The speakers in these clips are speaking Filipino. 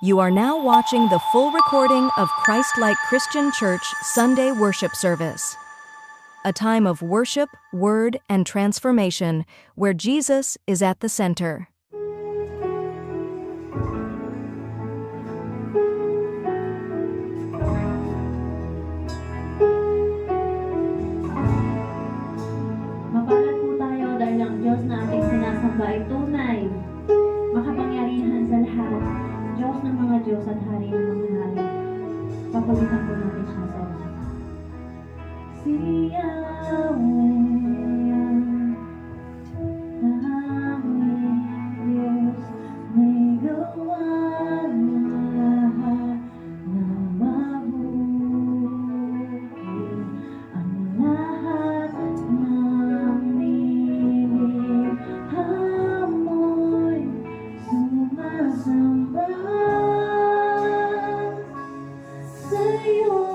You are now watching the full recording of Christ-Like Christian Church Sunday Worship Service. A time of worship, word, and transformation where Jesus is at the center. Mapalad po tayo dahil ang Diyos na ating sinasamba ay tunay, makapangyarihan sa lahat, Diyos ng mga Diyos at Hari ng mga Hari. Papalitan po natin siya sa ulit. Si Yahweh ang aming Diyos, may gawa ng lahat na mabuti. Ang lahat ng nilikha mo'y sumasamba sa'yo.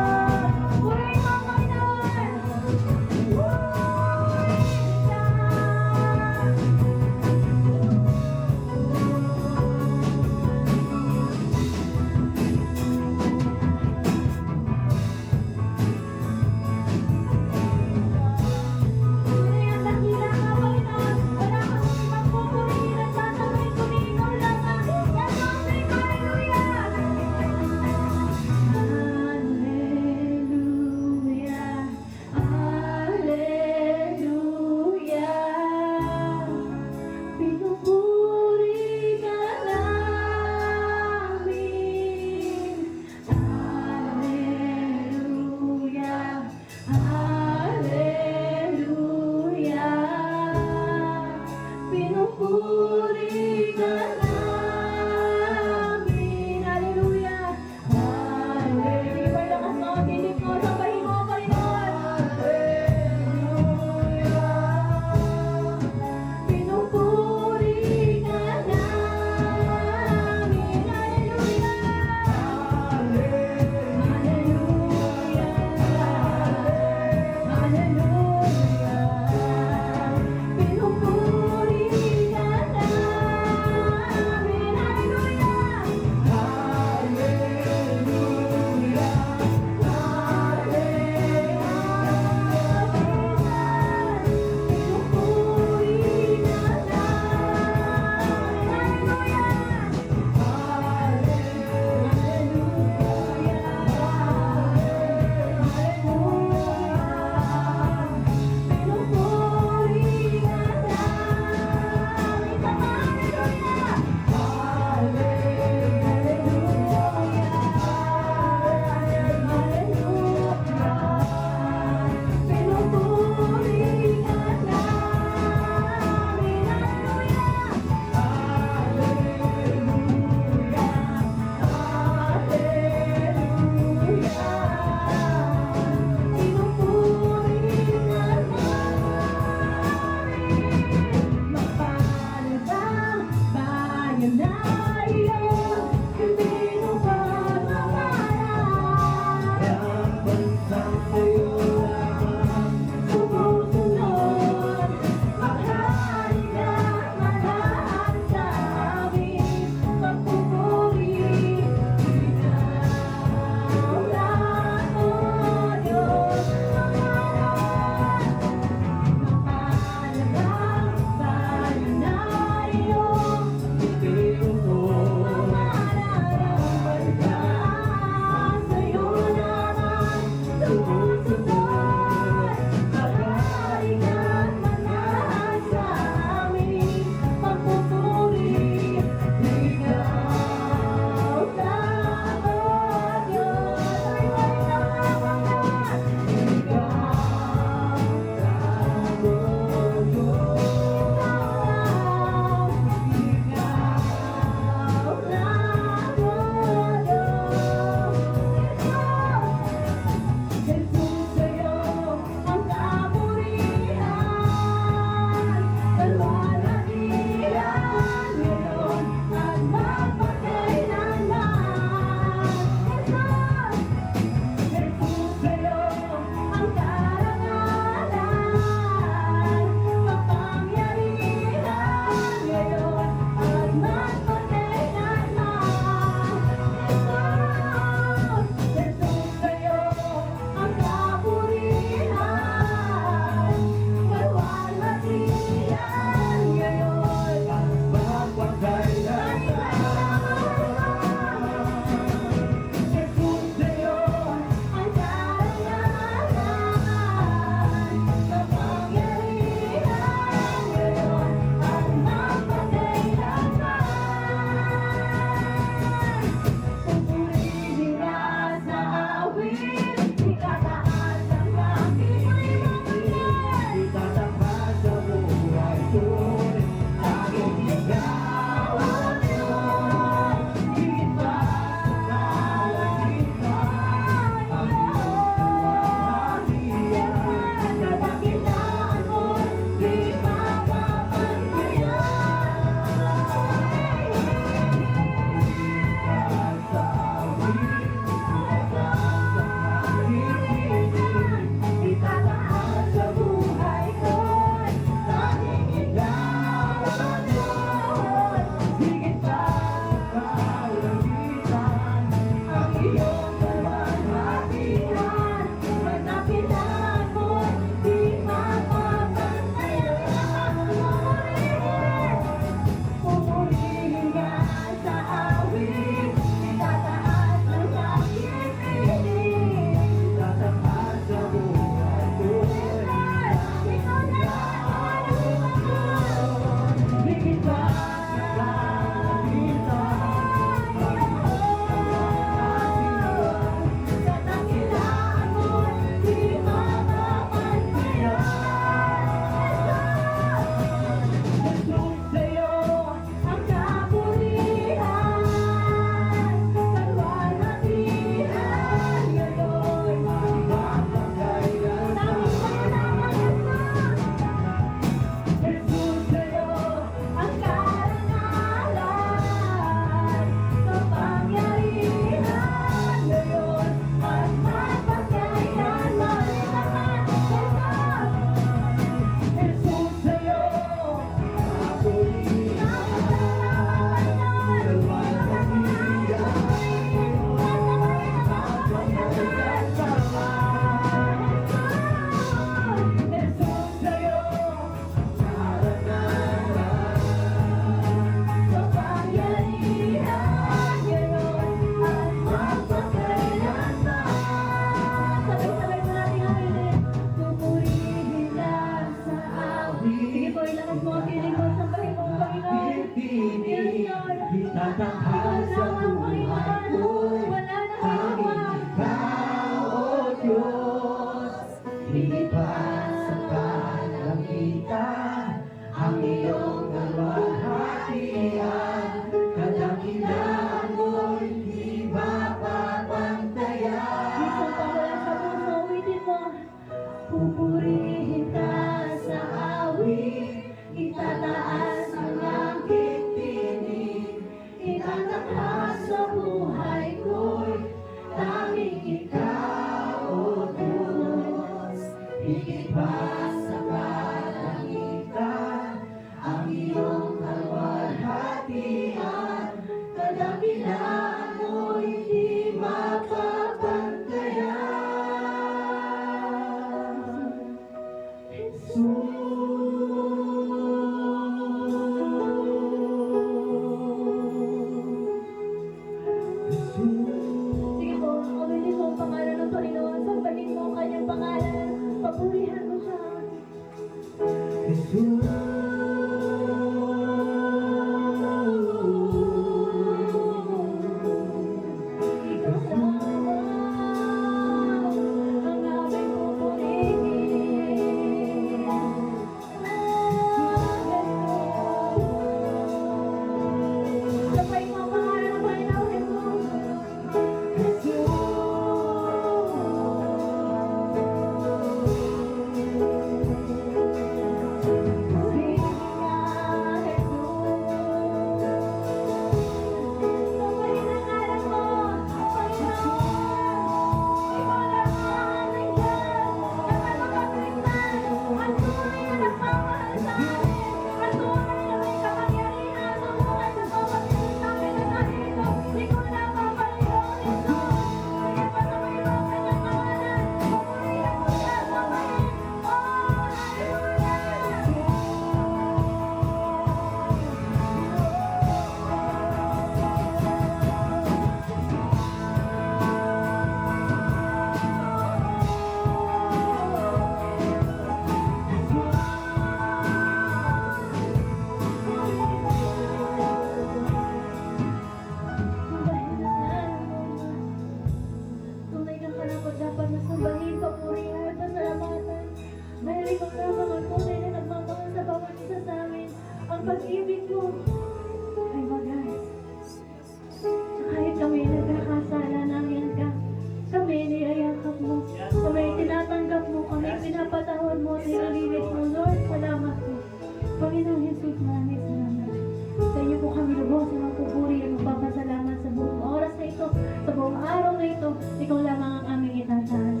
ito, ikaw lamang ang aming itataas.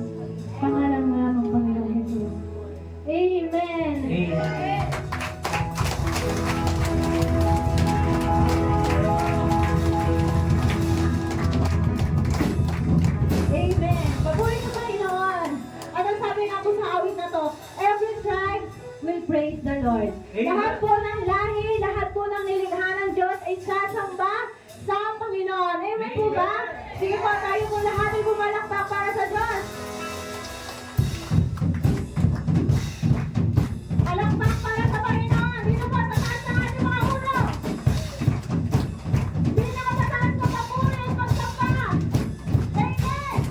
Pangalan mo lamang, Panginoong Jesus. Amen! Amen. Amen! Papuri sa Panginoon! At ang sabi nga po sa awit na to, every tribe will praise the Lord. Amen. Lahat po ng lahi, lahat po ng nilikha ng Diyos ay sasamba sa Panginoon. Amen po ba? Sige po, tayo po lahat ay bumalakpak para sa Diyos. Palakpak para sa Panginoon. Dito po, tataas na ating mga ulo. Dito po, tataas na papuri at pagsamba. Amen!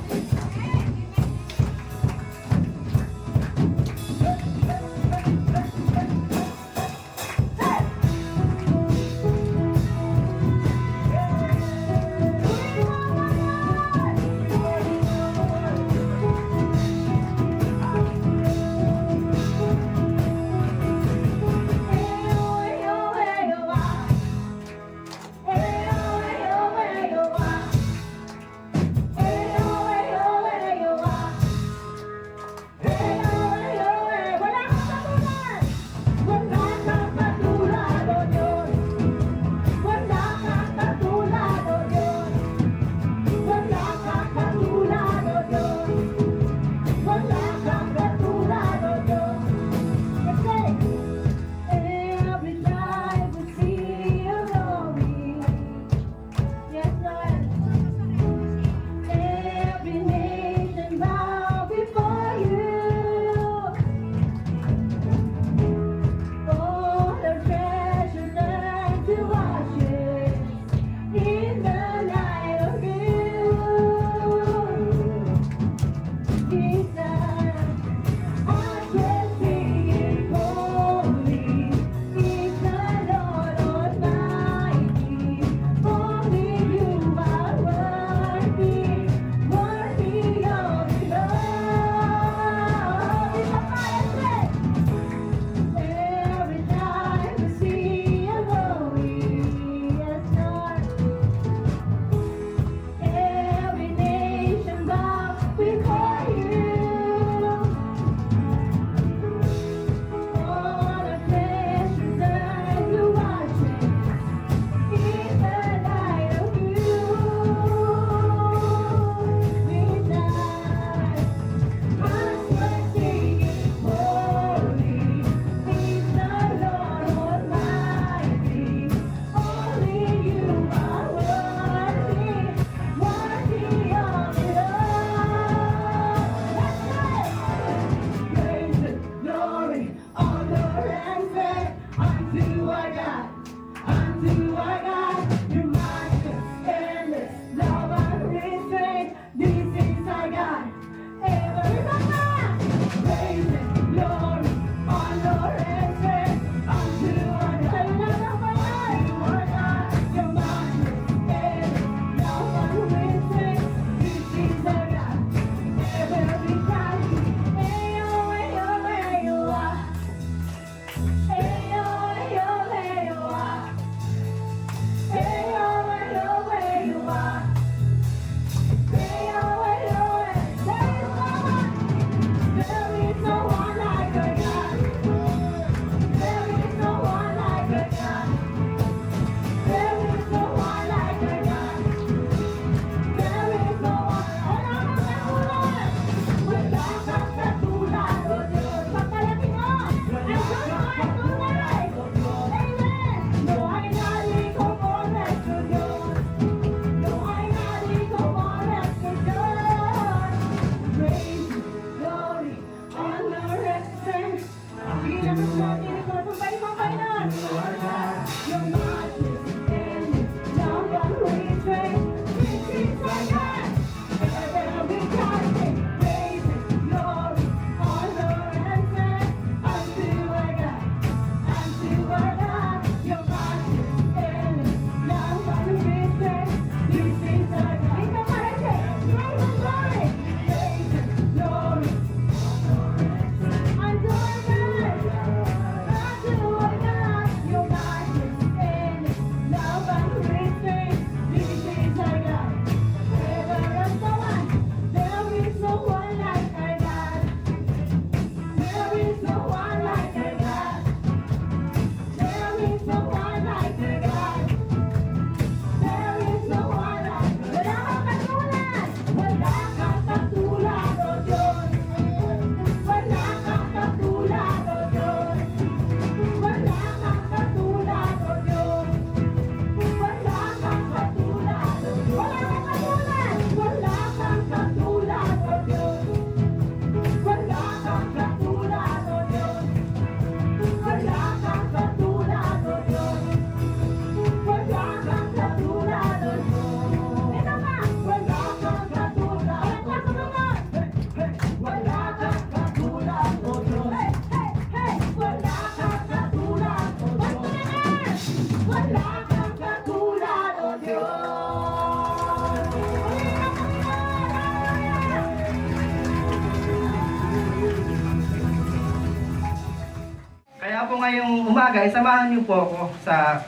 ngayong umaga, samahan niyo po ako sa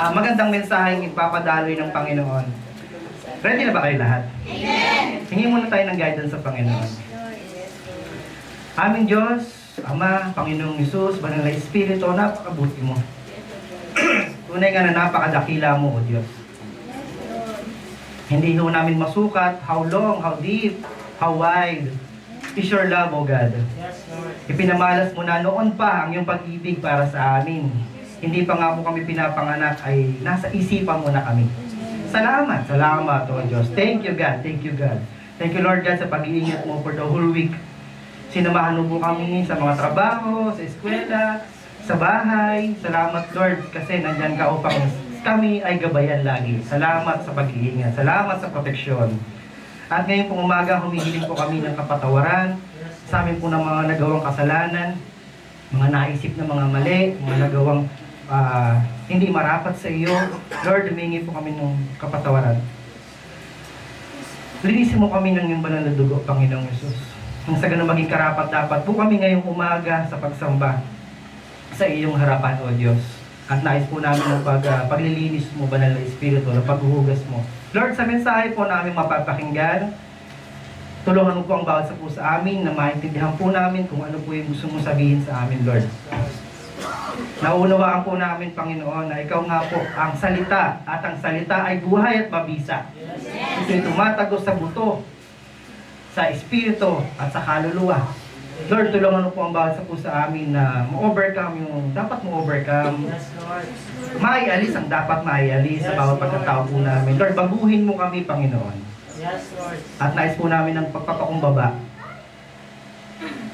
magandang mensaheng ipapadaloy ng Panginoon. Ready na ba kayo lahat? Amen! Hingi muna tayo ng guidance sa Panginoon. Aming Diyos, Ama, Panginoong Hesus, Banal na Espiritu, napakabuti mo. Tunay nga na napakadakila mo, O Diyos. Hindi ho namin masukat how long, how deep, how wide is your love, O God. Ipinamalas mo na noon pa ang iyong pag-ibig para sa amin. Hindi pa nga po kami pinapanganak ay nasa isipan mo na kami. Salamat, salamat, O Diyos. Thank you, God. Thank you, God. Thank you, Lord God, sa pag-iingat mo for the whole week. Sinamahan mo po kami sa mga trabaho, sa eskwela, sa bahay. Salamat, Lord, kasi nandyan ka upang kami ay gabayan lagi. Salamat sa pag-iingat. Salamat sa proteksyon. At ngayon pong umaga, humihiling po kami ng kapatawaran sa amin po ng mga nagawang kasalanan, mga naisip na mga mali, mga nagawang hindi marapat sa iyo. Lord, humingi po kami ng kapatawaran. Linisin mo kami ng iyong banal na dugo, Panginoong Hesus. Nang sa ganun maging karapat dapat po kami ngayong umaga sa pagsamba sa iyong harapan, O Diyos. At nais po namin ng paglilinis mo, Banal na Espiritu, ng paghuhugas mo. Lord, sa mensahe po namin mapapakinggan, tulungan mo po ang bawat sa puso amin na maintindihan po namin kung ano po yung gusto mo sabihin sa amin, Lord. Naunawaan po namin, Panginoon, na ikaw nga po ang salita at ang salita ay buhay at mabisa. Ito'y tumatagos sa buto, sa espiritu at sa kaluluwa. Lord, tulungan mo po ang bawat sa puso amin na ma-overcome yung dapat ma-overcome. Maialis ang dapat maialis sa bawat pagkatao po namin. Lord, baguhin mo kami, Panginoon. At nais po namin ng pagpapakumbaba.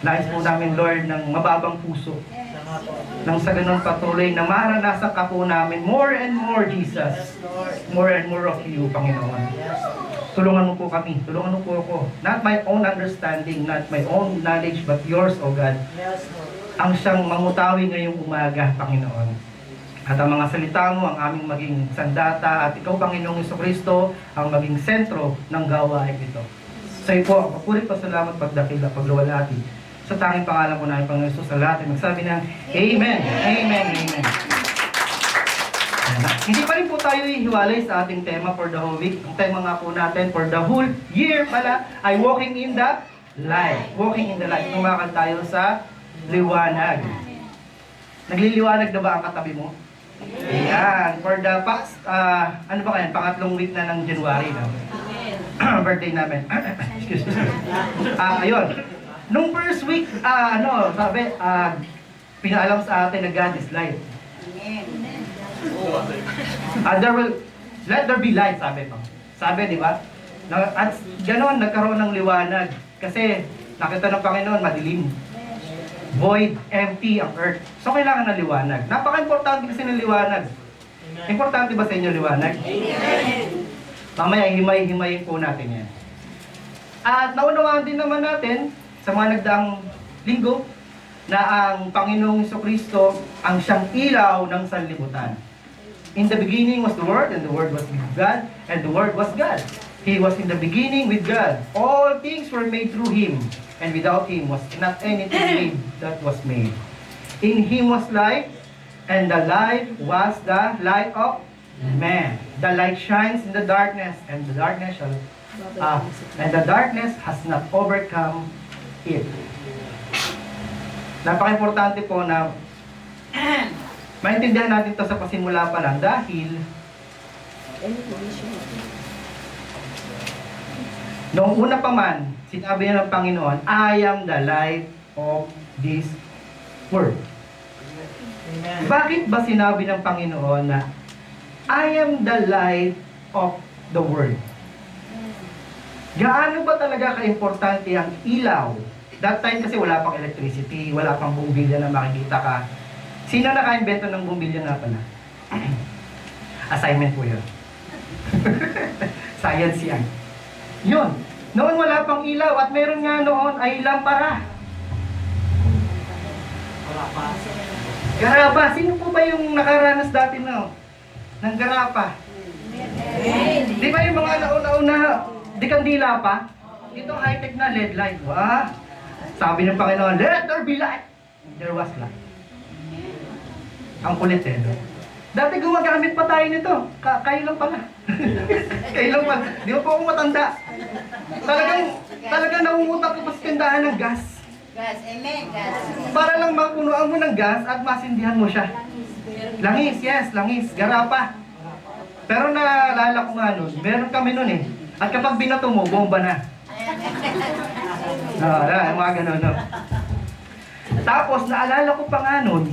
Nais po namin, Lord, ng mababang puso. Nang sa ganun patuloy na maranasan ka po namin more and more, Jesus. More and more of you, Panginoon. Tulungan mo po kami. Tulungan mo po ako. Not my own understanding, not my own knowledge, but yours, O God. Ang siyang mamutawi ngayong umaga, Panginoon. At ang mga salita mo, ang aming maging sandata, at ikaw, Panginoong Jesucristo, ang maging sentro ng gawain ito. Sa iyo po, papuri pa salamat, pagdakila, pagluwalhati. Sa tanging pangalan po namin, Panginoon Jesus, sa lahat ay magsabi ng Amen, Amen, Amen. Hindi pa rin po tayo ihiwalay sa ating tema for the whole week. Ang tema nga po natin for the whole year pala ay walking in the light. Walking in the light. Tumakan tayo sa liwanag. Nagliliwanag na ba ang katabi mo? Ayan. For the past, ano ba kaya? Pangatlong week na ng January. No? Birthday namin. Excuse me. Ayun. Nung first week, sabi, pinaalam sa atin na God is light. Let there be light, sabi pa. Sabi, di ba? At ganoon, nagkaroon ng liwanag. Kasi nakita ng Panginoon, madilim. Void, empty ang earth. So, kailangan ng liwanag. Napaka-importante kasi ng liwanag. Importante ba sa inyo liwanag? Mamaya, himay-himayin po natin yan. At naunawaan din naman natin sa mga nagdaang linggo na ang Panginoong Jesucristo ang siyang ilaw ng sanlibutan. In the beginning was the Word, and the Word was with God, and the Word was God. He was in the beginning with God. All things were made through Him, and without Him was not anything made that was made. In Him was life, and the light was the light of man. The light shines in the darkness, and the darkness has not overcome it. Napaka-importante po na maintindihan natin ito sa pasimula pa lang dahil noong una pa man, sinabi ng Panginoon, I am the light of this world. Amen. Bakit ba sinabi ng Panginoon na I am the light of the world? Gaano ba talaga ka-importante ang ilaw? That time kasi wala pang electricity, wala pang bumbilya na makikita ka. Sino naka-invento ng bumbilya nga pala? Assignment po yun. Science yan. Yun. Noon wala pang ilaw at meron nga noon ay lampara. Garapa. Sino po ba yung nakaranas dati ng garapa? Di ba yung mga nauna-una, di kandila pa? Ito high-tech na LED light. Sabi ng Panginoon, let there be light. There was light. Ang kulit eh. No? Dati gumagamit pa tayo nito. Kayo lang pala. Kayo lang pala. Di ba po ako matanda? Talagang nangungutak ko pa sa tindahan ng gas. Gas, amen, gas. Para lang mapunuan mo ng gas at masindihan mo siya. Langis, yes, langis. Garapa. Pero naalala ko nga nun, meron kami nun eh. At kapag binato mo, bomba na. Mga ganun, no? Tapos, naalala ko pa nga nun,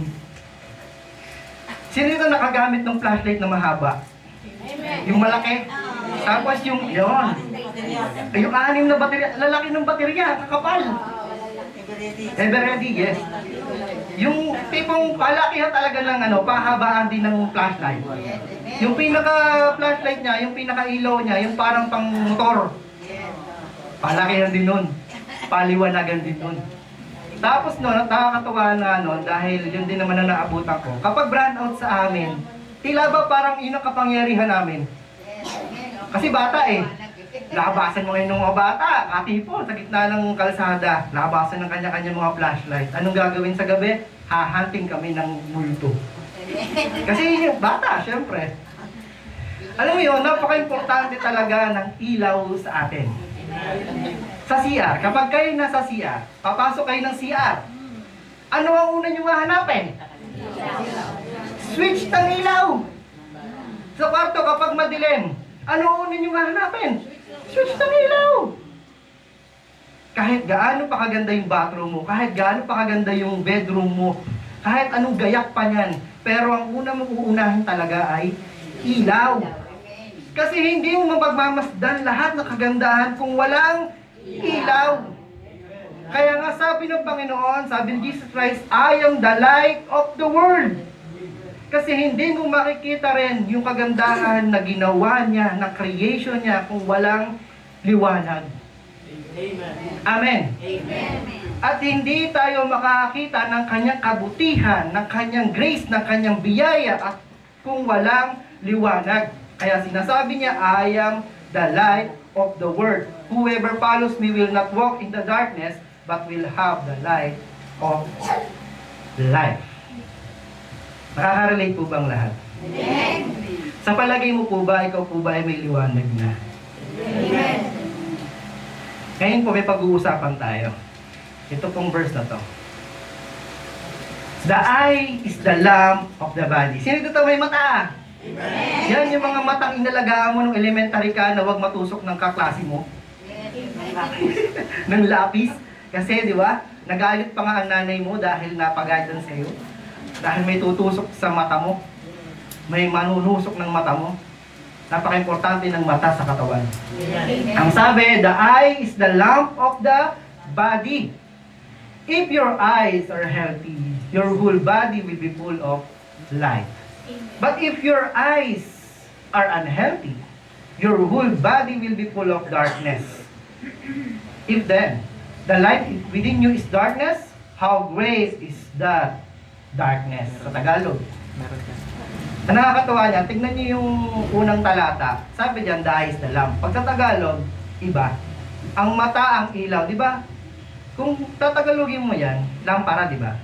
sino ito nakagamit ng flashlight na mahaba? Yung malaki. Tapos yung, yun. Yung 6 na baterya, lalaki ng baterya, kakapal. Ever ready, yes. Yung tipong palakihan talaga ng pahabaan din ng flashlight. Yung pinaka-flashlight niya, yung pinaka-ilaw niya, yung parang pang motor. Palakihan din nun. Paliwanagan din nun. Tapos no, nakakatawa na dahil yun din naman na naabutan ko. Kapag brand out sa amin, tila ba parang yun ang kapangyarihan namin. Kasi bata eh. Labasan mo ngayon ng mga bata, katipo, sa gitna ng kalsada. Labasan ng kanya-kanya mga flashlight. Anong gagawin sa gabi? Hahanting kami ng multo. Kasi yung bata, syempre. Alam mo yun, napaka-importante talaga ng ilaw sa atin. Sa CR, kapag kayo nasa CR, papasok kayo ng CR, ano ang una nyo hahanapin? Switch ng ilaw! Sa kwarto, kapag madilim, ano ang una nyo hahanapin? Switch ng ilaw! Kahit gaano pa kaganda yung bathroom mo, kahit gaano pa kaganda yung bedroom mo, kahit anong gayak pa niyan, pero ang una mong uunahin talaga ay ilaw. Kasi hindi mo mapagmamasdan lahat ng kagandahan kung walang ilaw. Kaya nga sabi ng Panginoon, sabi ni Jesus Christ, I am the light of the world. Kasi hindi mo makikita rin yung kagandahan na ginawa niya, na creation niya kung walang liwanag. Amen. Amen. At hindi tayo makakita ng kanyang kabutihan, ng kanyang grace, ng kanyang biyaya at kung walang liwanag. Kaya sinasabi niya, I am the light of the world. Whoever follows me will not walk in the darkness, but will have the light of life. Nakaka-relate po bang lahat? Amen. Sa palagay mo po ba, ikaw po ba ay may liwanag na? Amen. Ngayon po may pag-uusapan tayo. Ito pong verse na to. The eye is the lamp of the body. Sino dito may mata? Amen. Yan yung mga matang inalagaan mo nung elementary ka na huwag matusok ng kaklase mo. Ng lapis. Kasi di ba, nagalit pa nga ang nanay mo dahil napag-guidance sa'yo. Dahil may tutusok sa mata mo. May manunusok ng mata mo. Napaka-importante ng mata sa katawan. Ang sabi, the eye is the lamp of the body. If your eyes are healthy, your whole body will be full of light. But if your eyes are unhealthy, your whole body will be full of darkness. If then, the light within you is darkness, how great is that darkness? Sa Tagalog. Ang nakakatawa niya, tignan niyo yung unang talata. Sabi diyan, the eye is the lamp. Pag sa Tagalog, iba. Ang mata, ang ilaw, di ba? Kung tatagalogin mo yan, lampara, di ba?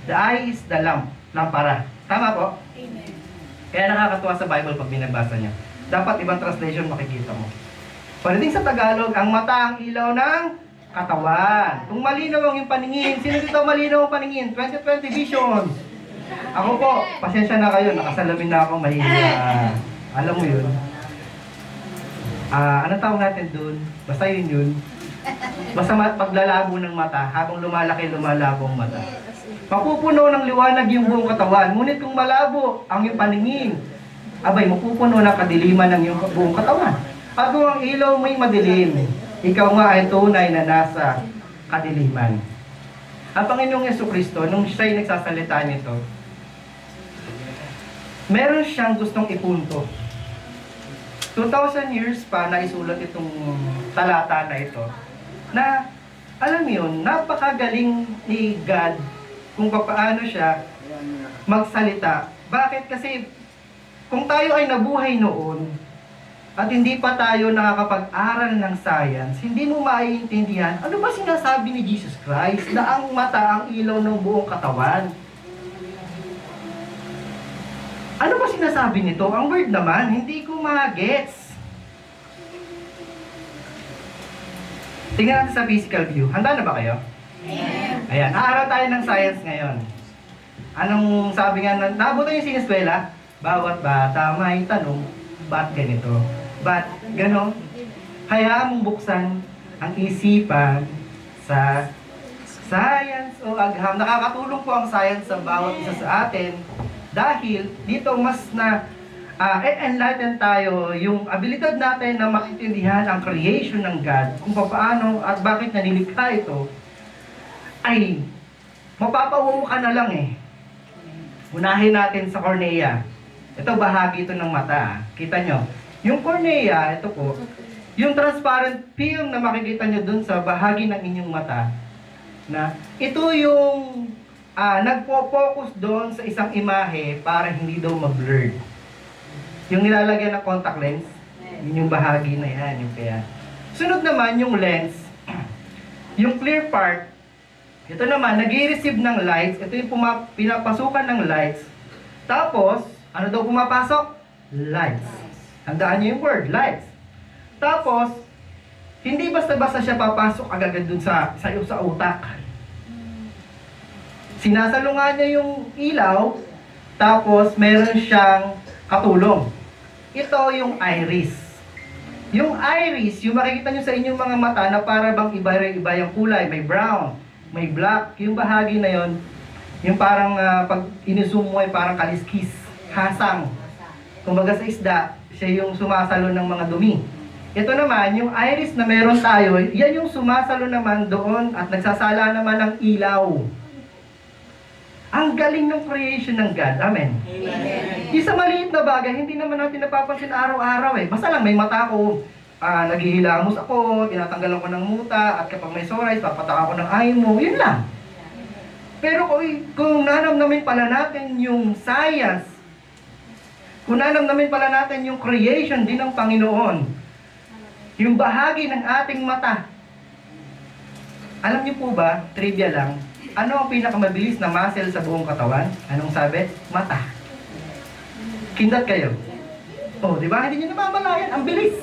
The eye is the lamp. Lampara. Tama po? Amen. Kaya nakakatuwa sa Bible pag binabasa niya. Dapat ibang translation makikita mo. Pagdating sa Tagalog, ang mata, ang ilaw ng katawan. Kung malinaw ang yung paningin, sino dito malinaw ang paningin? 20/20 vision. Ako po, pasensya na kayo, nakasalamin na ako, mahihiya. Alam mo yun. Ano tawag natin dun? Basta yun. Basta paglalabo ng mata, habang lumalaki, lumalabo ang mata. Mapupuno ng liwanag yung buong katawan. Ngunit kung malabo ang iyong paningin, abay, mapupuno ng kadiliman ng iyong buong katawan. At kung ang ilaw mo'y madilim, ikaw nga ay tunay na nasa kadiliman. Ang Panginoong Jesucristo, nung siya'y nagsasalita nito, meron siyang gustong ipunto. 2,000 years pa na isulat itong talata na ito, na, alam mo yun, napakagaling ni God kung paano siya magsalita. Bakit? Kasi kung tayo ay nabuhay noon at hindi pa tayo nakakapag-aral ng science, hindi mo maiintindihan ano ba sinasabi ni Jesus Christ na ang mata ang ilaw ng buong katawan. Ano ba sinasabi nito? Ang word naman, hindi ko magets. Tingnan natin sa physical view. Handa na ba kayo? Ayan, aaral tayo ng science ngayon. Anong sabi nga, nabutan yung sineskwela? Bawat bata may tanong, ba't ganito? Ba't ganon? Hayaan mong buksan ang isipan sa science o agham. Nakakatulong po ang science sa bawat isa sa atin dahil dito mas na enlighten tayo yung abilidad natin na maintindihan ang creation ng God, kung paano at bakit nanilikha ito, ay mapapawaw ka na lang eh. Unahin natin sa cornea. Ito bahagi ito ng mata. Kita nyo, yung cornea, ito po, yung transparent film na makikita nyo dun sa bahagi ng inyong mata, na ito yung nagpo-focus doon sa isang imahe para hindi daw mag-blurred. Yung nilalagyan ng contact lens, yun yung bahagi na yan, yung kaya. Sunod naman yung lens, yung clear part, ito naman, nag-i-receive ng lights, ito yung pinapasukan ng lights, tapos, ano daw pumapasok? Lights. Tandaan nyo yung word, lights. Tapos, hindi basta-basta siya papasok agad dun sa utak. Sinasalungan niya yung ilaw, tapos meron siyang katulong. Ito yung iris. Yung iris, yung makikita nyo sa inyong mga mata na para bang iba yung kulay. May brown, may black. Yung bahagi na yon, yung parang pag inisum mo ay parang kaliskis, hasang. Kumbaga sa isda, siya yung sumasalo ng mga dumi. Ito naman, yung iris na meron tayo, yan yung sumasalo naman doon at nagsasala naman ng ilaw. Ang galing ng creation ng God. Amen. Amen. Isa maliit na bagay, hindi naman natin napapansin araw-araw eh. Basta lang may mata ko, naghihilamos ako, tinatanggalan ko ng muta, at kapag may sorites, papataka ko ng eye mo, yun lang. Pero kung nanamnamin pala natin yung science, kung nanamnamin pala natin yung creation din ng Panginoon, yung bahagi ng ating mata, alam niyo po ba, trivia lang, ano ang pinakamabilis na muscle sa buong katawan? Anong sabi? Mata. Kindat kayo. Oh, di ba? Hindi niyo namamalayan. Ang bilis.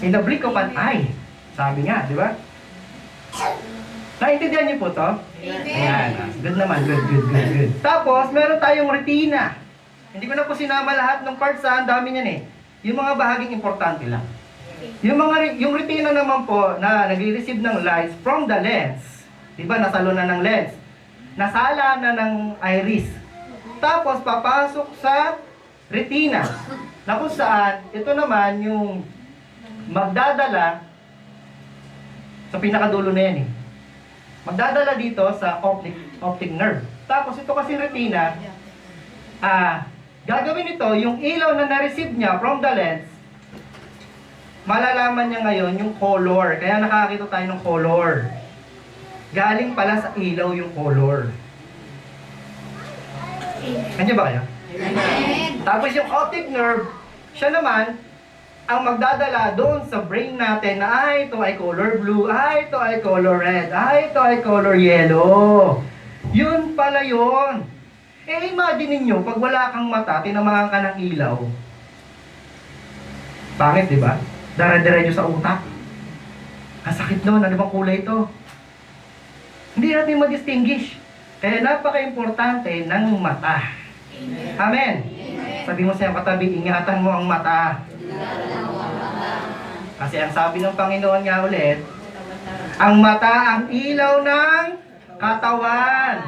In the blink of an eye. Sabi nga, di ba? Naintindihan niyo po to? Ayan. Good naman. Good. Tapos, meron tayong retina. Hindi ko na po sinama lahat ng parts, ang dami niyan eh. Yung mga bahaging importante lang. Yung retina naman po na nag-receive ng lights from the lens. Diba, nasalo na ng lens. Nasala na ng iris. Tapos, papasok sa retina. Na kung saan, ito naman yung magdadala sa pinakadulo na yan eh. Magdadala dito sa optic nerve. Tapos, ito kasi retina, gagawin ito, yung ilaw na na-receive niya from the lens, malalaman niya ngayon yung color. Kaya nakakita tayo ng color. Galing pala sa ilaw yung color. Nandiyan ba kayo? Amen. Tapos yung optic nerve, siya naman, ang magdadala doon sa brain natin na ito ay color blue, ito ay color red, ito ay color yellow. Yun pala yun. Imagine niyo pag wala kang mata, tinamahan ka ng ilaw. Pangit, di ba? Dara-diretso sa utak. Ang sakit nun, ano bang kulay ito? Hindi natin ma-distinguish. Kaya napaka-importante ng mata. Amen. Sabi mo sa iyong katabi, ingatan mo ang mata. Kasi ang sabi ng Panginoon nga ulit, ang mata ang ilaw ng katawan.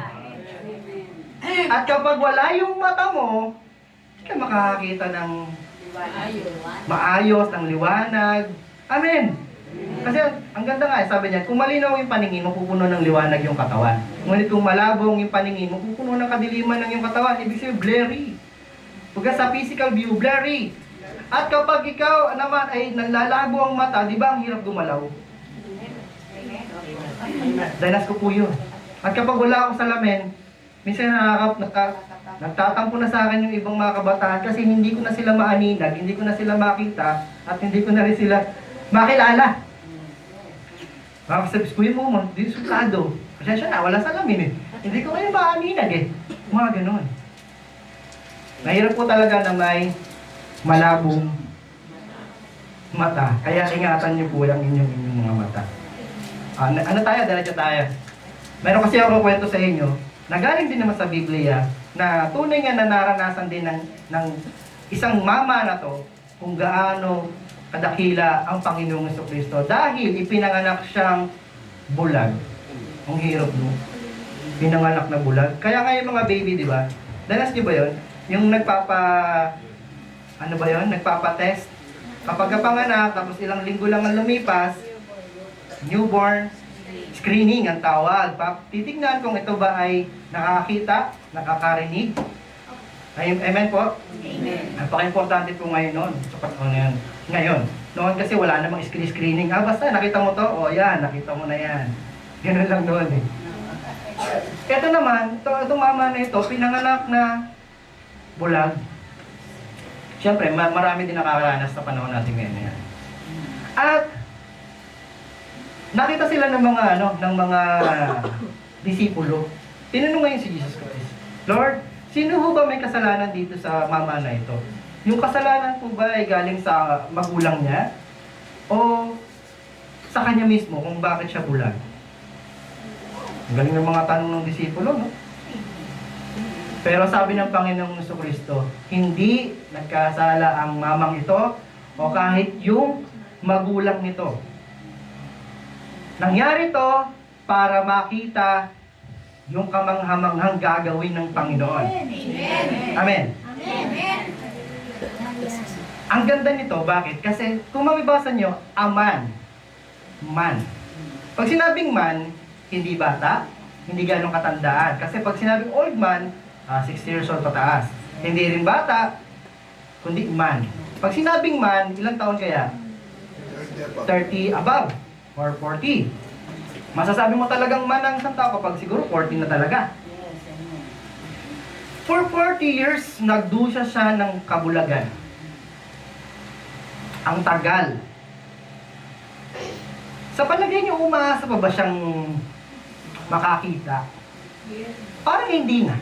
At kapag wala yung mata mo, hindi ka makakakita ng maayos, ng liwanag. Amen. Kasi ang ganda nga, sabi niya, kung malinaw yung paningin mo, pupuno ng liwanag yung katawan. Ngunit kung malabong yung paningin mo, pupuno ng kadiliman ng yung katawan. Ibig sabihin, blurry. Pagka sa physical view, blurry. At kapag ikaw naman ay nanlalabo ang mata, di ba ang hirap gumalaw? Danas ko po yun. At kapag wala akong salamin, minsan nagtatampo na sa akin yung ibang mga kabataan kasi hindi ko na sila maaninag, hindi ko na sila makita, at hindi ko na rin sila makilala. Makakasabis ko yung mo, di suplado. Kasi siya na, wala salamin eh. Hindi ko kayo maaninag eh. Mga ganon. Mahirap po talaga na may malabong mata. Kaya ingatan niyo po ang inyong mga mata. Ano tayo? Diretso tayo. Meron kasi ako kwento sa inyo na galing din naman sa Biblia na tunay nga na naranasan din ng isang mama na to kung gaano kadakila ang Panginoong Jesucristo dahil ipinanganak siyang bulag. Ang hirap no? Pinanganak na bulag. Kaya nga yung mga baby, di ba? Danas niyo ba yun? Yung nagpapa-test. Kapag kapanganak, tapos ilang linggo lang ang lumipas, newborn screening ang tawag. Titignan kung ito ba ay nakakita, nakakarinig. Amen po? Amen. Napaka-importante po ngayon noon. Sa panahon na yan. Ngayon. Noon kasi wala namang screening. Basta nakita mo to, yan, nakita mo na yan. Ganun lang noon eh. Ito naman, itong mama na ito, pinanganak na bulag. Siyempre, marami din nakakaranas sa panahon natin ngayon yan. At nakita sila ng mga disipulo. Tinanong ngayon si Jesus Christ, Lord, sino ho ba may kasalanan dito sa mama na ito? Yung kasalanan po ba ay galing sa magulang niya? O sa kanya mismo kung bakit siya bulag? Ang galing ng mga tanong ng disipulo, no? Pero sabi ng Panginoong Jesucristo, hindi nagkasala ang mamang ito o kahit yung magulang nito. Nangyari to para makita yung kamanghamanghang gagawin ng Panginoon. Amen. Amen. Ang ganda nito, bakit? Kasi kung mabibasa nyo, aman. Man. Pag sinabing man, hindi bata, hindi ganong katandaan. Kasi pag sinabing old man, 60 years old pataas. Hindi rin bata, kundi man. Pag sinabing man, ilang taon kaya? 30 above or 40. Masasabi mo talagang man ang isang tao kapag siguro 40 na talaga. For 40 years, nagdusa siya ng kabulagan. Ang tagal. Sa palagay niyo, umaasa pa ba siyang makakita? Parang hindi na.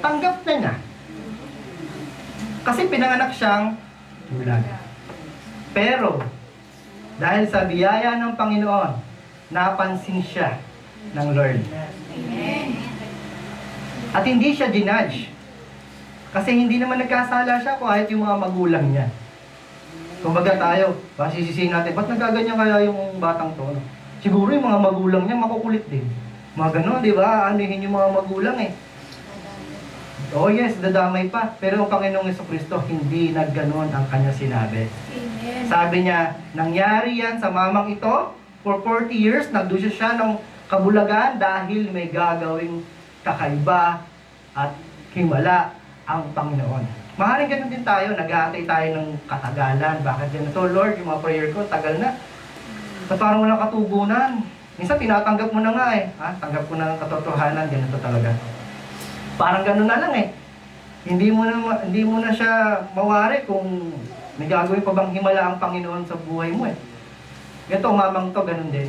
Tanggap na niya. Kasi pinanganak siyang bulag. Pero, dahil sa biyaya ng Panginoon, napansin siya ng Lord. At hindi siya ginudge. Kasi hindi naman nagkasala siya kahit yung mga magulang niya. Kumbaga tayo, sisisihin natin, ba't nagaganyan kaya yung batang to? No? Siguro yung mga magulang niya makukulit din. Mga ganon, di ba? Anuhin yung mga magulang eh. Oh yes, dadamay pa. Pero ang Panginoong Jesucristo, hindi nagganon ang kanya sinabi. Amen. Sabi niya, nangyari yan sa mamang ito, for 40 years, nagdusya siya ng kabulagan dahil may gagawing kakaiba at himala ang Panginoon. Maaaring ganun din tayo, nag-aantay tayo ng katagalan. Bakit ganito, Lord? Yung mga prayer ko, tagal na. At parang walang katugunan. Minsan, tinatanggap mo na nga eh. Tanggap ko na ng katotohanan, ganito talaga. Parang ganun na lang eh. Hindi mo na siya mawari kung may gagawin pa bang himala ang Panginoon sa buhay mo eh. Ganito, mamang to, ganun din.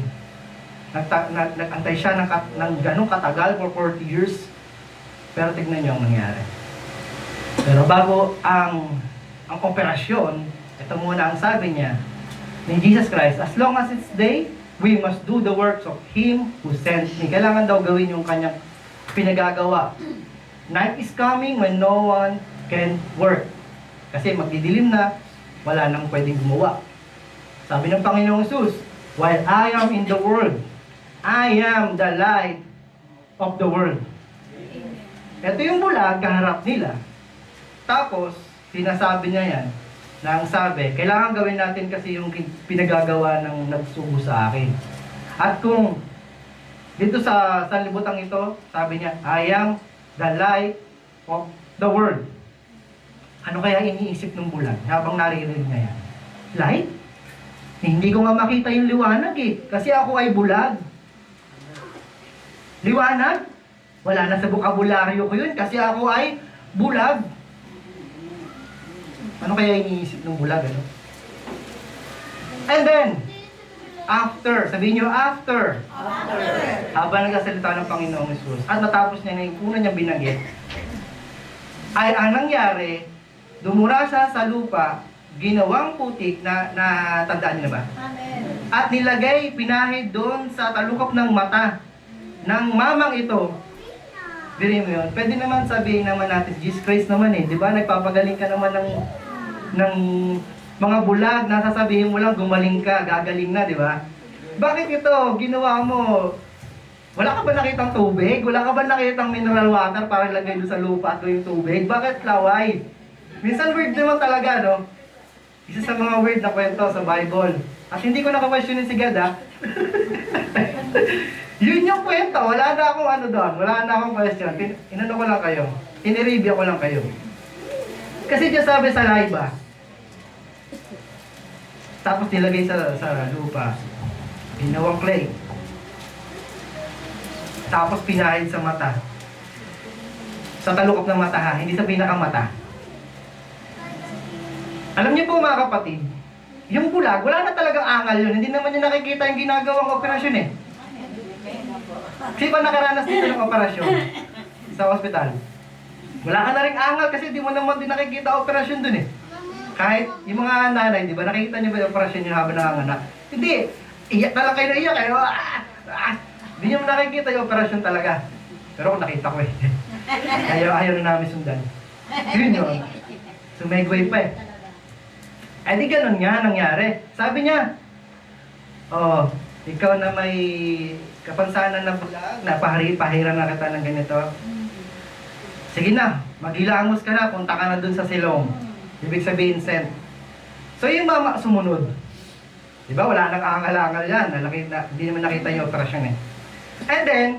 Nag-antay siya ng ganun katagal for 40 years. Pero tignan niyo ang nangyari. Pero bago ang operasyon, ito muna ang sabi niya ni Jesus Christ, as long as it's day, we must do the works of Him who sent me. Kailangan daw gawin yung kanyang pinagagawa. Night is coming when no one can work. Kasi magdidilim na, wala nang pwedeng gumawa. Sabi ng Panginoong Jesus, while I am in the world, I am the light of the world. Ito yung bulag, kaharap nila. Tapos, sinasabi niya yan, na ang sabi, kailangan gawin natin kasi yung pinagagawa ng nagsugo sa akin. At kung dito sa sanlibutan ito, sabi niya, I am the light of the world. Ano kaya iniisip ng bulag habang naririnig niya yan? Light? Hindi ko nga makita yung liwanag eh. Kasi ako ay bulag. Liwanag? Wala na sa bokabularyo ko yun kasi ako ay bulag. Ano kaya iniisip ng bulag? Ano? And then, after, sabihin nyo, after. Habang nagsasalita ng Panginoong Jesus, at natapos niya na yung una niyang binanggit, ay ang nangyari, dumura siya sa lupa, ginawang putik na tandaan niyo na ba? Amen. At nilagay, pinahid doon sa talukop ng mata ng mamang ito. Biri mo yun. Pwede naman sabihin naman natin, Jesus Christ naman eh. Di ba? Nagpapagaling ka naman ng mga bulag. Nasasabihin mo lang, gumaling ka, gagaling na, di ba? Bakit ito? Ginawa mo. Wala ka ba nakitang tubig? Wala ka ba nakitang mineral water para lagay doon sa lupa at yung tubig? Bakit laway? Minsan weird naman talaga, no? Isa sa mga weird na kwento sa Bible. At hindi ko naka-questionin si God, ha? Yun yung kwento. Wala na akong ano doon. Wala na akong question. Inano ko lang kayo. Inireview ko lang kayo. Kasi Diyos sabi sa Laiba. Tapos nilagay sa lupa. Ginawang clay. Tapos pinahid sa mata. Sa talukop ng mata, ha? Hindi sa pinakamata. Alam niyo po mga kapatid, yung bulag, wala na talagang angal yun. Hindi naman niya nakikita yung ginagawang operasyon eh. Sino ba nakaranas dito ng operasyon sa ospital? Wala ka na rin angal kasi di mo naman din nakikita operasyon dun eh. Kahit yung mga nanay, di ba, nakikita niyo ba yung operasyon niyo habang nanganganak? Hindi. Iyak na lang kayo na iyak. Hindi niyo nakikita yung operasyon talaga. Pero kung nakita ko eh. Ayaw na namin sundan. Yun yun. Sumegway pa eh. Eh di ganun nga nangyari. Sabi niya, oh, ikaw na may kapansanan na bulag, pahiran na kita ng ganito. Sige na, maghilamos ka na, punta ka na dun sa silong. Ibig sabihin, sent. So yung mama sumunod. Diba, wala nang angal-angal yan. Hindi naman nakita yung operasyon eh. And then,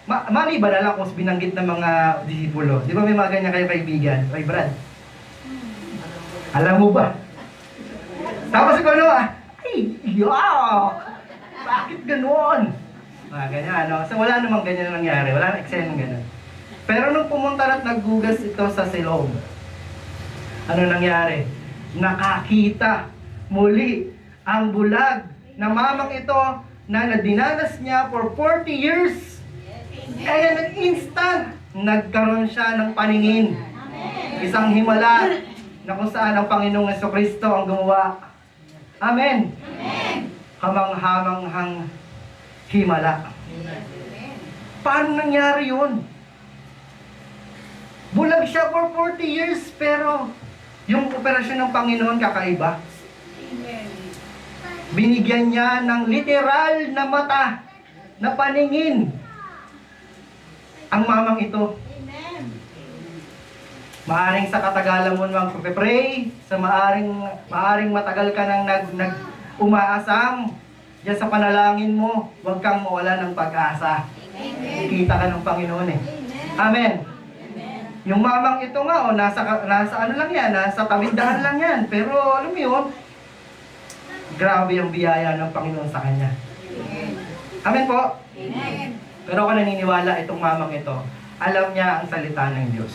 maliban na lang kung binanggit ng mga disipulo. Di ba may mga ganyan kayo kaibigan? Oy, Brad. Alam mo ba? Tapos ikaw naman, ay, bakit ganoon? Ganyan, no? So wala namang ganyan na nangyari. Wala nang eksena ng ganun. Pero nung pumunta at naggugas ito sa silong, ano nangyari? Nakakita muli ang bulag na mamang ito na dinanas niya for 40 years. Kaya nag-instant, nagkaroon siya ng paningin. Isang himala na kung saan ang Panginoong Jesucristo ang gumawa. Amen. Kamanghamanghang himala. Paano nangyari yun? Bulag siya for 40 years pero yung operasyon ng Panginoon kakaiba. Binigyan niya ng literal na mata na paningin ang mamang ito. Maaring sa katagalan mo mag-pray, sa maaring matagal ka nang umaasam, diyan sa panalangin mo, huwag kang mawala ng pag-asa. Ikita ka ng Panginoon eh. Amen. Yung mamang ito nga, nasa ano lang yan, nasa tamindahan lang yan. Pero alam mo yun, grabe ang biyaya ng Panginoon sa kanya. Amen po? Amen. Pero ako naniniwala itong mamang ito, alam niya ang salita ng Diyos.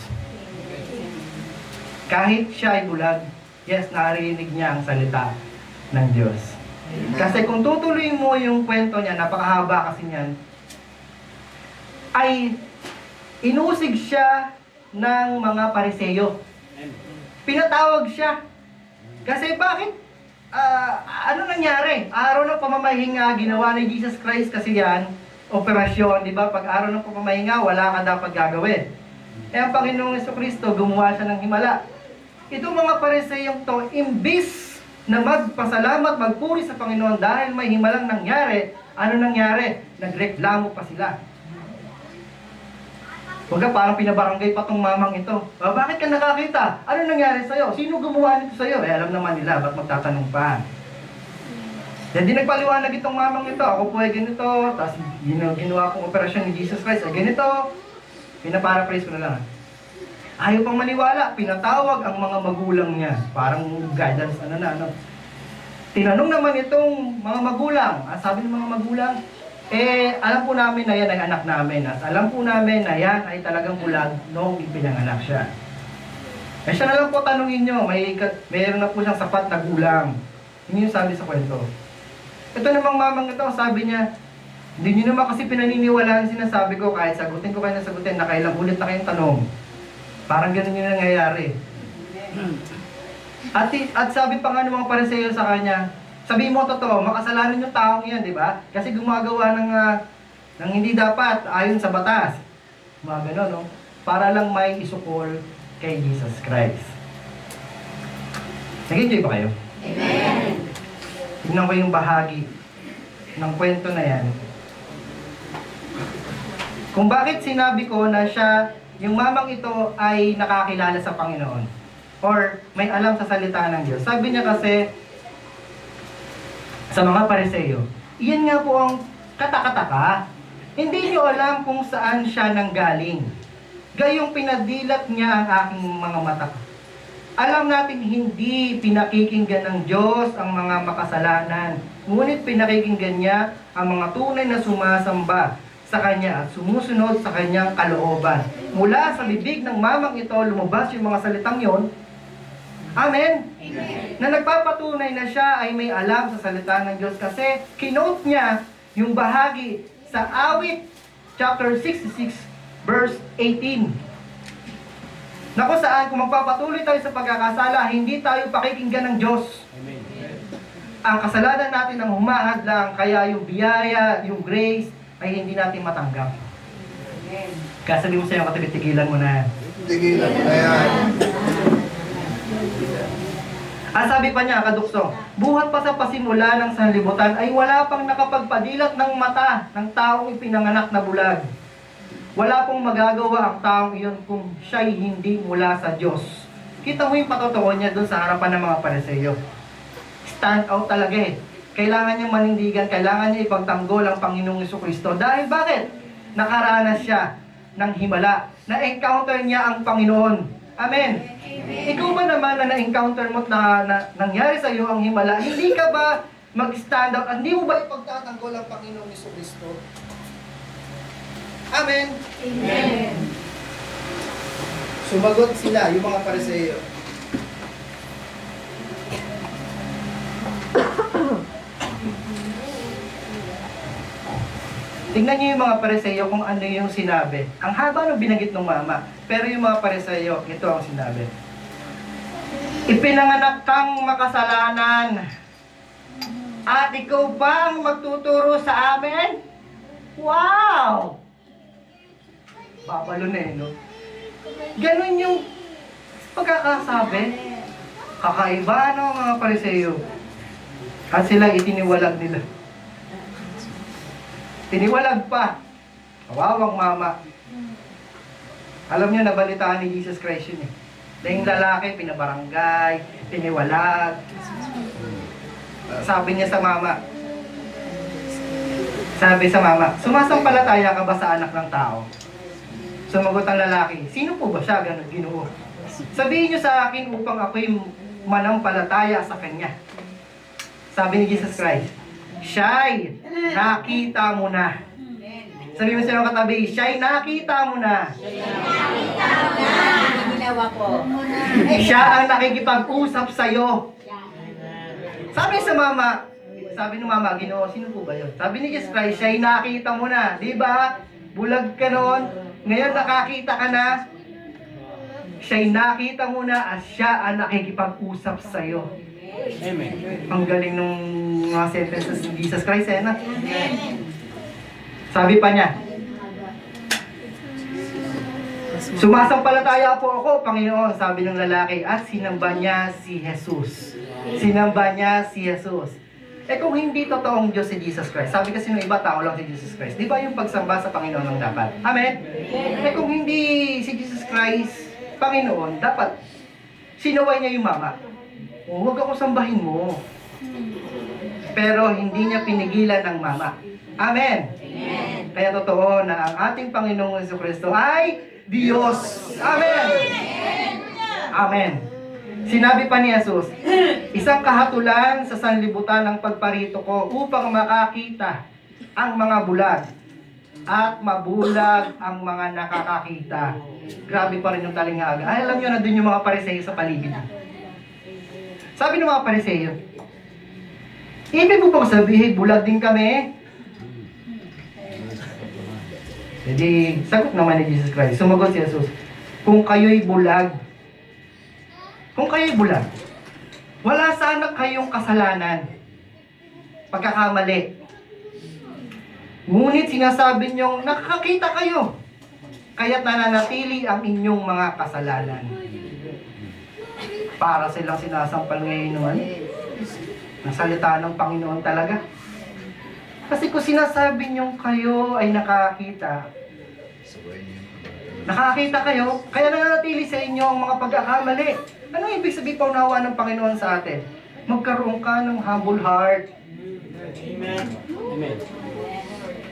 Kahit siya ay bulag, yes, narinig niya ang salita ng Diyos. Kasi kung tutuloy mo yung kwento niya, napakahaba kasi niyan, ay inusig siya ng mga Pariseyo. Pinatawag siya. Kasi bakit? Ano nangyari? Araw ng pamamahinga, ginawa ni Jesus Christ kasi yan, operasyon, di ba? Pag araw ng pamamahinga, wala ka dapat gagawin. Eh ang Panginoong Jesucristo, gumawa siya ng himala. Itong mga Pariseyong to, imbis na magpasalamat, magpuri sa Panginoon dahil may himalang nangyari, ano nangyari? Nagreklamo pa sila. Huwag parang pinabarangay pa tong mamang ito. Bakit ka nakakita? Ano nangyari sa'yo? Sino gumawa nito sa'yo? Alam naman nila, ba't magtatanong pa? Hindi nagpaliwanag itong mamang ito. Ako po ay ganito, tapos ginawa kong operasyon ni Jesus Christ ay ganito. Pinaparaphrase ko na lang. Ayaw pang maniwala, pinatawag ang mga magulang niya. Parang guidance, Tinanong naman itong mga magulang. Sabi ng mga magulang, alam po namin na yan ay anak namin. At alam po namin na yan ay talagang bulag noong ipinanganak siya. Siya na lang po tanungin nyo, mayroon na po siyang sapat na gulang. Yun yung sabi sa kwento. Ito namang mamang ito, sabi niya, hindi nyo naman kasi pinaniniwalaan sinasabi ko kahit sagutin ko kayo na sagutin, nakailang ulit na kayong tanong. Parang ganun yung nangyayari. At sabi pa nga ng mga Pariseo sa kanya, sabi mo totoo, makasalanan yung taong yan, di ba? Kasi gumagawa ng hindi dapat ayon sa batas. Mga ganun, no? Para lang may isukol kay Jesus Christ. Nag-enjoy ba kayo? Amen. Tignan ko yung bahagi ng kwento na yan. Kung bakit sinabi ko na siya, yung mamang ito ay nakakilala sa Panginoon or may alam sa salita ng Diyos. Sabi niya kasi sa mga Pariseo, iyan nga po ang katakataka. Hindi niyo alam kung saan siya nanggaling. Gayong pinadilat niya ang aking mga mata. Alam natin hindi pinakikinggan ng Diyos ang mga makasalanan, ngunit pinakikinggan niya ang mga tunay na sumasamba sa Kanya at sumusunod sa Kanyang kalooban. Mula sa bibig ng mamang ito, lumabas yung mga salitang yon. Amen? Amen. Na nagpapatunay na siya ay may alam sa salita ng Diyos kasi kinote niya yung bahagi sa Awit chapter 66 verse 18. Na kung saan kung magpapatuloy tayo sa pagkakasala, hindi tayo pakikinggan ng Diyos. Amen. Ang kasalanan natin ang humahad lang, kaya yung biyaya, yung grace, ay hindi natin matanggap. Kaya sabi mo sa'yo, katigilan mo na. Tigilan mo na yan. Sabi pa niya, kadukso, buhat pa sa pasimula ng sanlibutan ay wala pang nakapagpadilat ng mata ng taong ipinanganak na bulag. Wala pong magagawa ang taong iyon kung siya'y hindi mula sa Diyos. Kita mo yung patotoo niya doon sa harapan ng mga Pariseo. Stand out talaga eh. Kailangan niyang manindigan, kailangan niya ipagtanggol ang Panginoong Jesucristo. Dahil bakit? Nakaranas siya ng himala. Na-encounter niya ang Panginoon. Amen. Ikaw ba naman na na-encounter mo na nangyari sa iyo ang himala, hindi ka ba mag-stand out? Hindi mo ba ipagtatanggol ang Panginoong Jesucristo? Amen. Amen. Sumagot sila, yung mga Pariseo. Tingnan niyo yung mga Pariseo kung ano yung sinabi. Ang haba ng binanggit ng mama. Pero yung mga Pariseo, ito ang sinabi. Ipinanganak kang makasalanan. At ikaw ba ang magtuturo sa amin? Wow! Papalo na eh, no? Ganon yung pagkakasabi. Kakaiba, no, mga Pariseo? At sila itiniwalag nila. Tiniwalag pa. Kawawang mama. Alam niyo, nabalitaan ni Jesus Christ yun eh. Na yung lalaki, pinabarangay, tiniwalag. Sabi niya sa mama, sumasampalataya ka ba sa anak ng tao? Sumagot ang lalaki, sino po ba siya? Ganun, Ginoo. Sabihin niyo sa akin upang ako'y manampalataya sa kanya. Sabi ni Jesus Christ, siya'y nakita mo na. Sabi mo sa katabi, siya'y nakita mo na. Ginawa ko. Siya ang nakikipag-usap sa'yo. Sabi ni mama, Ginoo, sino po ba yun? Sabi ni Jesus Christ, siya'y nakita mo na. Di ba? Bulag ka noon. Ngayon nakakita ka na. Siya'y nakita mo na at siya ang nakikipag-usap sa'yo. Amen. Ang galing nung mga sentences ni Jesus Christ, eh, na? Sabi pa niya, sumasampalataya po ako, Panginoon, sabi ng lalaki, at sinamba niya si Jesus. Sinamba niya si Jesus. Eh kung hindi totoong Diyos si Jesus Christ, sabi kasi ng iba, tao lang si Jesus Christ. Di ba yung pagsamba sa Panginoon ang dapat? Amen? Eh kung hindi si Jesus Christ, Panginoon, dapat sinaway niya yung mama. O, huwag ako sambahin mo. Pero hindi niya pinigilan ng mama. Amen? Amen. Kaya totoo na ang ating Panginoong Jesucristo ay Diyos. Amen. Amen. Sinabi pa ni Jesus, isang kahatulan sa sanlibutan ng pagparito ko upang makakita ang mga bulag at mabulag ang mga nakakakita. Grabe pa rin yung talinghaga. Ay, alam nyo na dun yung mga Pariseo sa paligid. Sabi ng mga Pariseo, ibig mo bang sabihin, bulag din kami? Jadi, sagot naman ni Jesus Christ. Sumagot si Jesus, kung kayo'y bulag. Kung kayo'y bulag, wala sana kayong kasalanan, pagkakamali. Ngunit sinasabi niyong nakakakita kayo, kaya't nananatili ang inyong mga kasalanan. Para silang sinasampal ngayon naman ng salita ng Panginoon talaga. Kasi kung sinasabi niyong kayo ay nakakita kayo, kaya nananatili sa inyo ang mga pagkakamali. Ano ibig sabihin paunawa ng Panginoon sa atin? Magkaroon ka ng humble heart. Amen. Amen.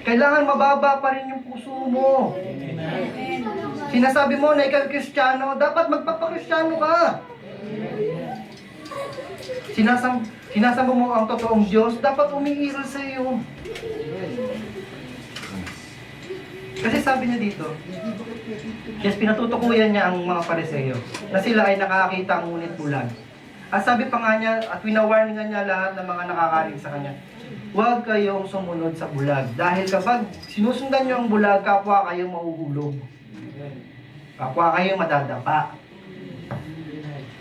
Kailangan mababa pa rin yung puso mo. Sinasabi mo na ikaw Kristiyano, dapat magpapakristyano ka. Sinasamba mo ang totoong Diyos, dapat umiiral sa iyo. Kasi sabi niya dito, yes, pinatutukuyan niya ang mga Pariseo na sila ay nakakita ngunit bulag. At sabi pa nga niya, at winawarningan niya lahat ng mga nakakarinig sa kanya, huwag kayong sumunod sa bulag. Dahil kapag sinusundan niyo ang bulag, kapwa kayong mahuhulog. Kapwa kayong madadapa.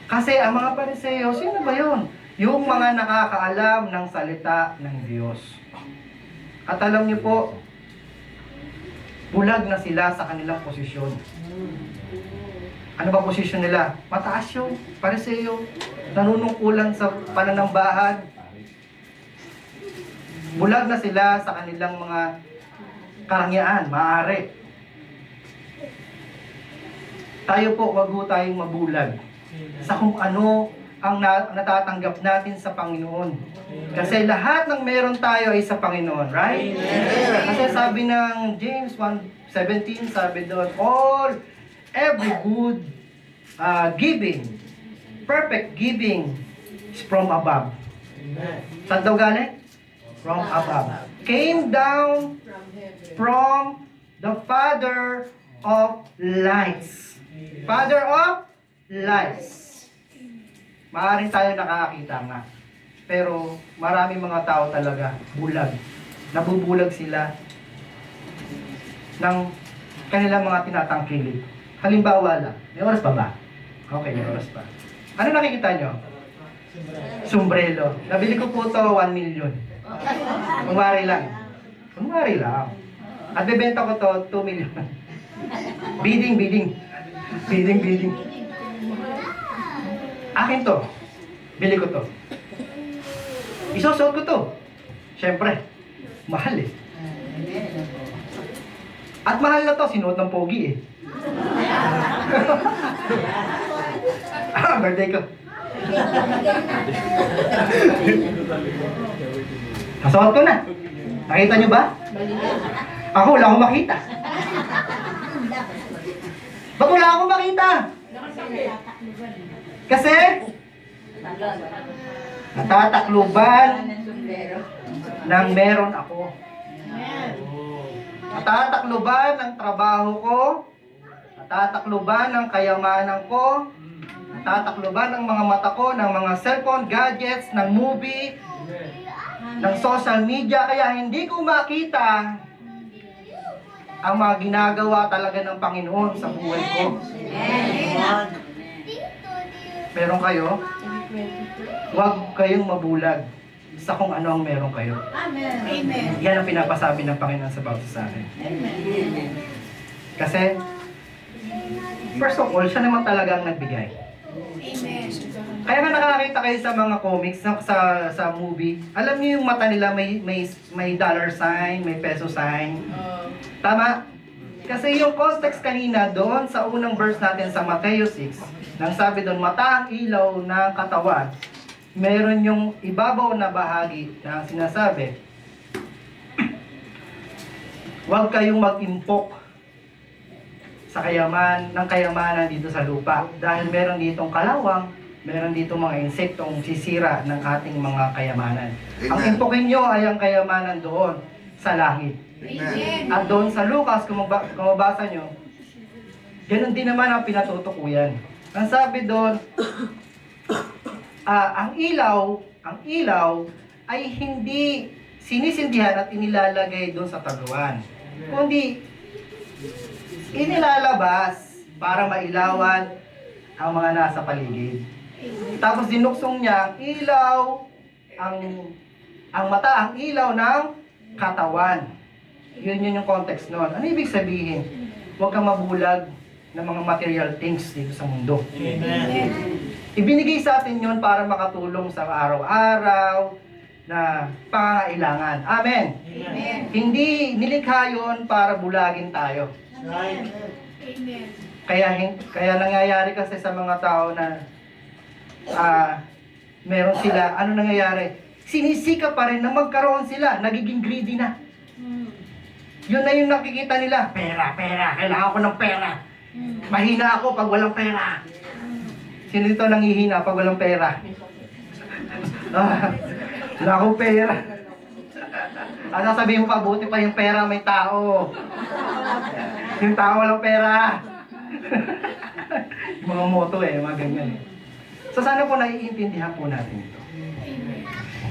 Kasi ang mga Pariseo, sino ba yun? Yung mga nakakaalam ng salita ng Diyos. At alam niyo po, bulag na sila sa kanilang posisyon. Ano ba posisyon nila? Mataas yung Pariseo, nanunungkulan sa pananambahan. Bulag na sila sa kanilang mga karangyaan, maaari. Tayo po, wag po tayong mabulag sa kung ano ang natatanggap natin sa Panginoon. Kasi lahat ng meron tayo ay sa Panginoon, right? Kasi sabi ng James 1:17, sabi doon, every good giving, perfect giving is from above. Saan daw galing? From above. Came down from the Father of lights. Father of lights. Maaaring tayo nakakakita nga. Pero maraming mga tao talaga bulag. Nabubulag sila ng kanilang mga tinatangkilik. Halimbawa lang, may oras pa ba? Okay, may oras pa. Ano nakikita nyo? Sombrero. Nabili ko po ito 1 million. Kunwari lang. Kunwari lang. At bebenta ko to 2 million. Bidding. Akin to. Bili ko to. Isusuot ko to. Siyempre, mahal eh. At mahal na to, sinuot ng pogi eh. Birthday ko. Nasuot ko na. Nakita nyo ba? Ako, wala akong makita. Ba't wala akong makita? Kasi natatakluban ng meron ako. Natatakluban ng trabaho ko. Natatakluban ng kayamanan ko. Natatakluban ng mga mata ko, ng mga cellphone, gadgets, ng movie, ng social media. Kaya hindi ko makita ang mga ginagawa talaga ng Panginoon sa buhay ko. Meron kayo? Huwag kayong mabulag sa kung ano ang meron kayo. Amen. Yan ang pinapasabi ng Panginoon sa bawat sa akin. Amen. Kasi, first of all, siya naman talaga ang nagbigay. Amen. Kaya nga nakakita kayo sa mga comics, sa movie, alam niyo yung mata nila may dollar sign, may peso sign. Tama? Kasi yung context kanina doon sa unang verse natin sa Matthew 6, nang sabi doon, mata ang ilaw ng katawan, meron yung ibabaw na bahagi na sinasabi, huwag kayong mag-impok sa kayamanan dito sa lupa. Dahil meron ditong kalawang, meron ditong mga insektong sisira ng ating mga kayamanan. Amen. Ang impokin nyo ay ang kayamanan doon sa langit. Amen. At doon sa Lucas, kung mabasa nyo, ganun din naman ang pinatutukuyan. Ang sabi doon, ang ilaw ay hindi sinisindihan at inilalagay doon sa tagawan. Kundi inilalabas para mailawan ang mga nasa paligid. Tapos dinuksong niya ang ilaw, ang mata, ang ilaw ng katawan. Yun yung context nun. Ano ibig sabihin? Huwag kang mabulag ng mga material things dito sa mundo. Amen. Ibinigay sa atin yun para makatulong sa araw-araw na pangangailangan. Amen. Amen. Hindi nilikha yun para bulagin tayo. Right. Amen. Kaya nangyayari kasi sa mga tao na meron sila, ano nangyayari? Sinisika pa rin na magkaroon sila, nagiging greedy na. Yun na yung nakikita nila, pera, kailangan ko ng pera. Mahina ako pag walang pera. Sino dito nangihina pag walang pera? Wala akong pera. Ano sabihin mo pa, buti pa yung pera may tao. Yung tao walang pera. Yung mga moto mga ganyan So sana po naiintindihan po natin ito.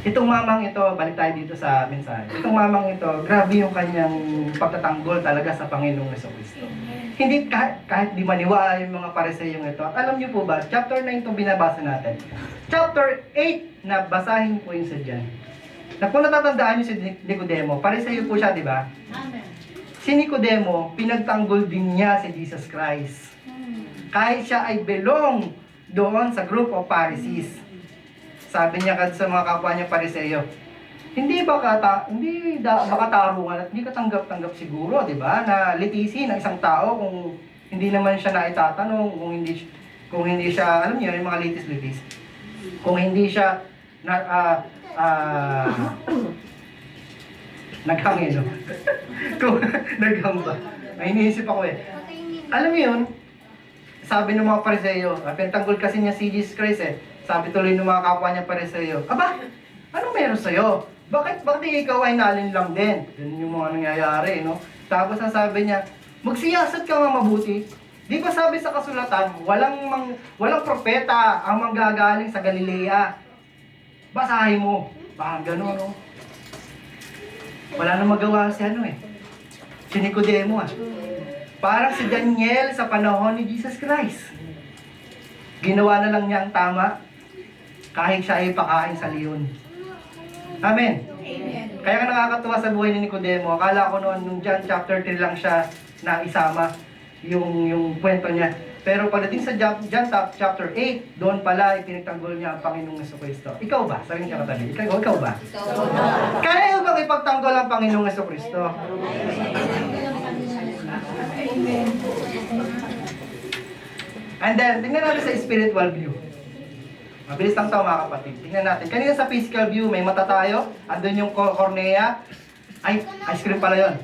Itong mamang ito, balik tayo dito sa mensahe. Itong mamang ito, grabe yung kanyang pagtatanggol talaga sa Panginoong Jesucristo. Hindi kahit di maniwala yung mga pariseyong ito. At alam niyo po ba, chapter 9 itong binabasa natin. Chapter 8 na basahin po yung sa dyan. Na kung natatandaan niyo si Nicodemo, pariseyo po siya, di ba? Amen. Si Nicodemo, pinagtanggol din niya si Jesus Christ. Kahit siya ay belong doon sa group of Pharisees. Sabi niya sa mga kapwa niya pariseyo, hindi baka tarungan at hindi ka tanggap-tanggap siguro, di ba? Na litisin ng isang tao kung hindi naman siya naitatanong, kung hindi siya, alam niyo, yung mga litis-litis. Kung hindi siya naghangin, no? Kung naghamba. Ay, iniisip ako Alam mo yun, sabi ng mga pariseyo, pintanggol kasi niya si Jesus Christ Sabi tuloy ng mga kapwa niya pariseyo, aba, ano meron sa'yo? Bakit ikaw ay nalinlang din? Yun yung mga nangyayari, no? Tapos ang sabi niya, magsiyasat ka nga mabuti. Di ba sabi sa kasulatan, walang propeta ang manggagaling sa Galilea. Basahin mo. Parang gano'n, no? Wala nang magawa si si Nicodemo Parang si Daniel sa panahon ni Jesus Christ. Ginawa na lang niya ang tama kahit siya ay pakain sa leon. Amen. Amen. Kaya ka nakakatuwa sa buhay ni Nicodemo. Akala ko noon, nung John chapter 3 lang siya na isama yung kwento niya. Pero pagdating sa John chapter 8, doon pala ipinagtanggol niya ang Panginoong Jesucristo. Ikaw ba? Sabi niya katabi. Ikaw ba? Kaya ba ipagtanggol ang Panginoong Jesucristo? And then, tingnan natin sa spiritual view. Mabilis lang ito mga kapatid. Tingnan natin. Kanina sa physical view, may mata tayo. Andun yung cornea. Ay, ice cream pala yun.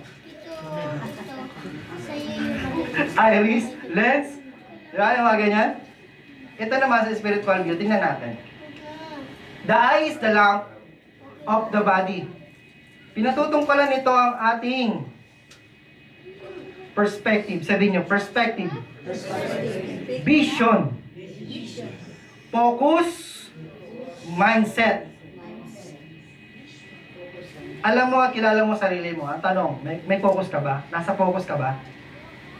Iris, lens. Diba yung mga ganyan? Ito naman sa spiritual view. Tingnan natin. The eye is the lamp of the body. Pinatutungkalan nito ang ating perspective. Sabihin nyo, perspective. Vision. Focus. Mindset. Alam mo at kilala mo sarili mo. Ang tanong, may focus ka ba? Nasa focus ka ba?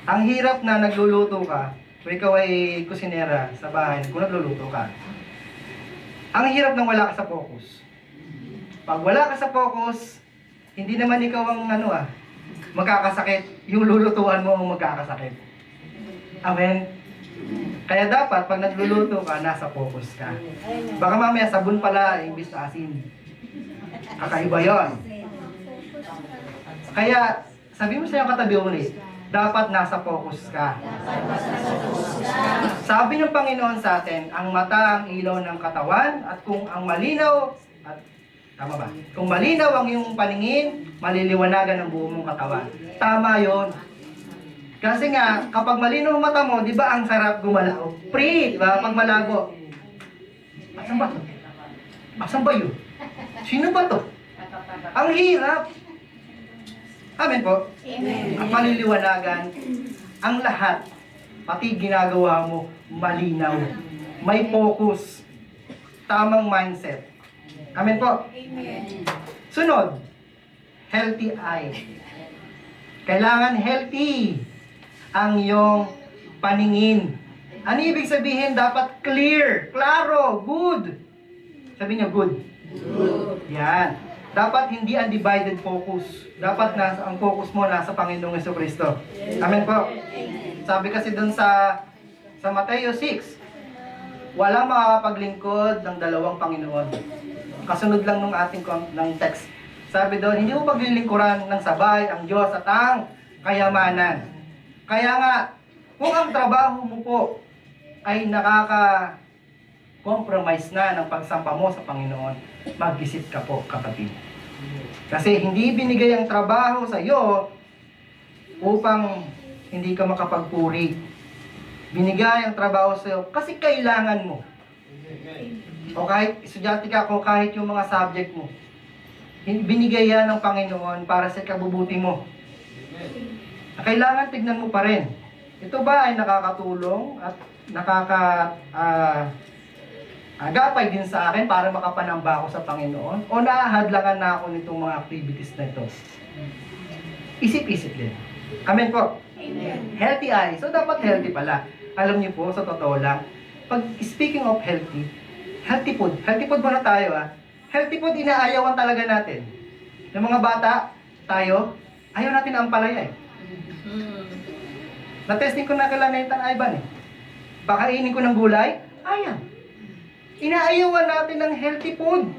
Ang hirap na nagluluto ka, kung ikaw ay kusinera sa bahay, kung nagluluto ka. Ang hirap nang wala ka sa focus. Pag wala ka sa focus, hindi naman ikaw ang magkakasakit. Yung lulutuan mo ang magkakasakit. Amen? Kaya dapat, pag nagluluto ka, nasa focus ka. Baka mamaya sabon pala, imbis na asin. Kakaiba yun. Kaya, sabi mo sa iyong katabi ulit, dapat nasa focus ka. Sabi ng Panginoon sa atin, ang mata ang ilaw ng katawan, at kung ang malinaw, tama ba? Kung malinaw ang iyong paningin, maliliwanagan ang buong mong katawan. Tama yon. Kasi nga, kapag malinaw ang mata mo, di ba ang sarap gumalaw? Free, di ba? Pag malabo. Asan ba to? Asan ba yun? Sino ba to? Ang hirap. Amen po? Amen. Ang maliliwanagan, ang lahat, pati ginagawa mo, malinaw. May focus. Tamang mindset. Amen po? Amen. Sunod, healthy eye. Kailangan healthy ang iyong paningin. Ano ibig sabihin? Dapat clear, klaro, good. Sabi niyo, good. Yan. Dapat hindi undivided focus. Dapat ang focus mo nasa Panginoong Jesucristo. Amen po. Sabi kasi dun sa Mateo 6, walang makakapaglingkod ng dalawang Panginoon. Kasunod lang nung ating ng text. Sabi doon, hindi mo paglilingkuran ng sabay ang Diyos at ang kayamanan. Kaya nga, kung ang trabaho mo po ay compromise na ng pagsampa mo sa Panginoon, mag-isip ka po, kapatid. Kasi hindi binigay ang trabaho sa iyo upang hindi ka makapagpuri. Binigay ang trabaho sa iyo kasi kailangan mo. O kahit estudyante ka, o kahit yung mga subject mo, binigay yan ng Panginoon para sa kabubuti mo. Kailangan tignan mo pa rin. Ito ba ay nakakatulong at agapay din sa akin para makapanamba ako sa Panginoon? O naahadlangan na ako nitong mga activities na ito? Isip-isip din. Amen po. Amen. Healthy eye. So dapat healthy pala. Alam niyo po, sa totoo lang, pag speaking of healthy food muna tayo Healthy food, inaayawan talaga natin. Yung mga bata, tayo, ayaw natin ang palaya Na-testing ko na kala Nathan Ivan Pakainin ko ng gulay, ayaw. Inaayawan natin ng healthy food.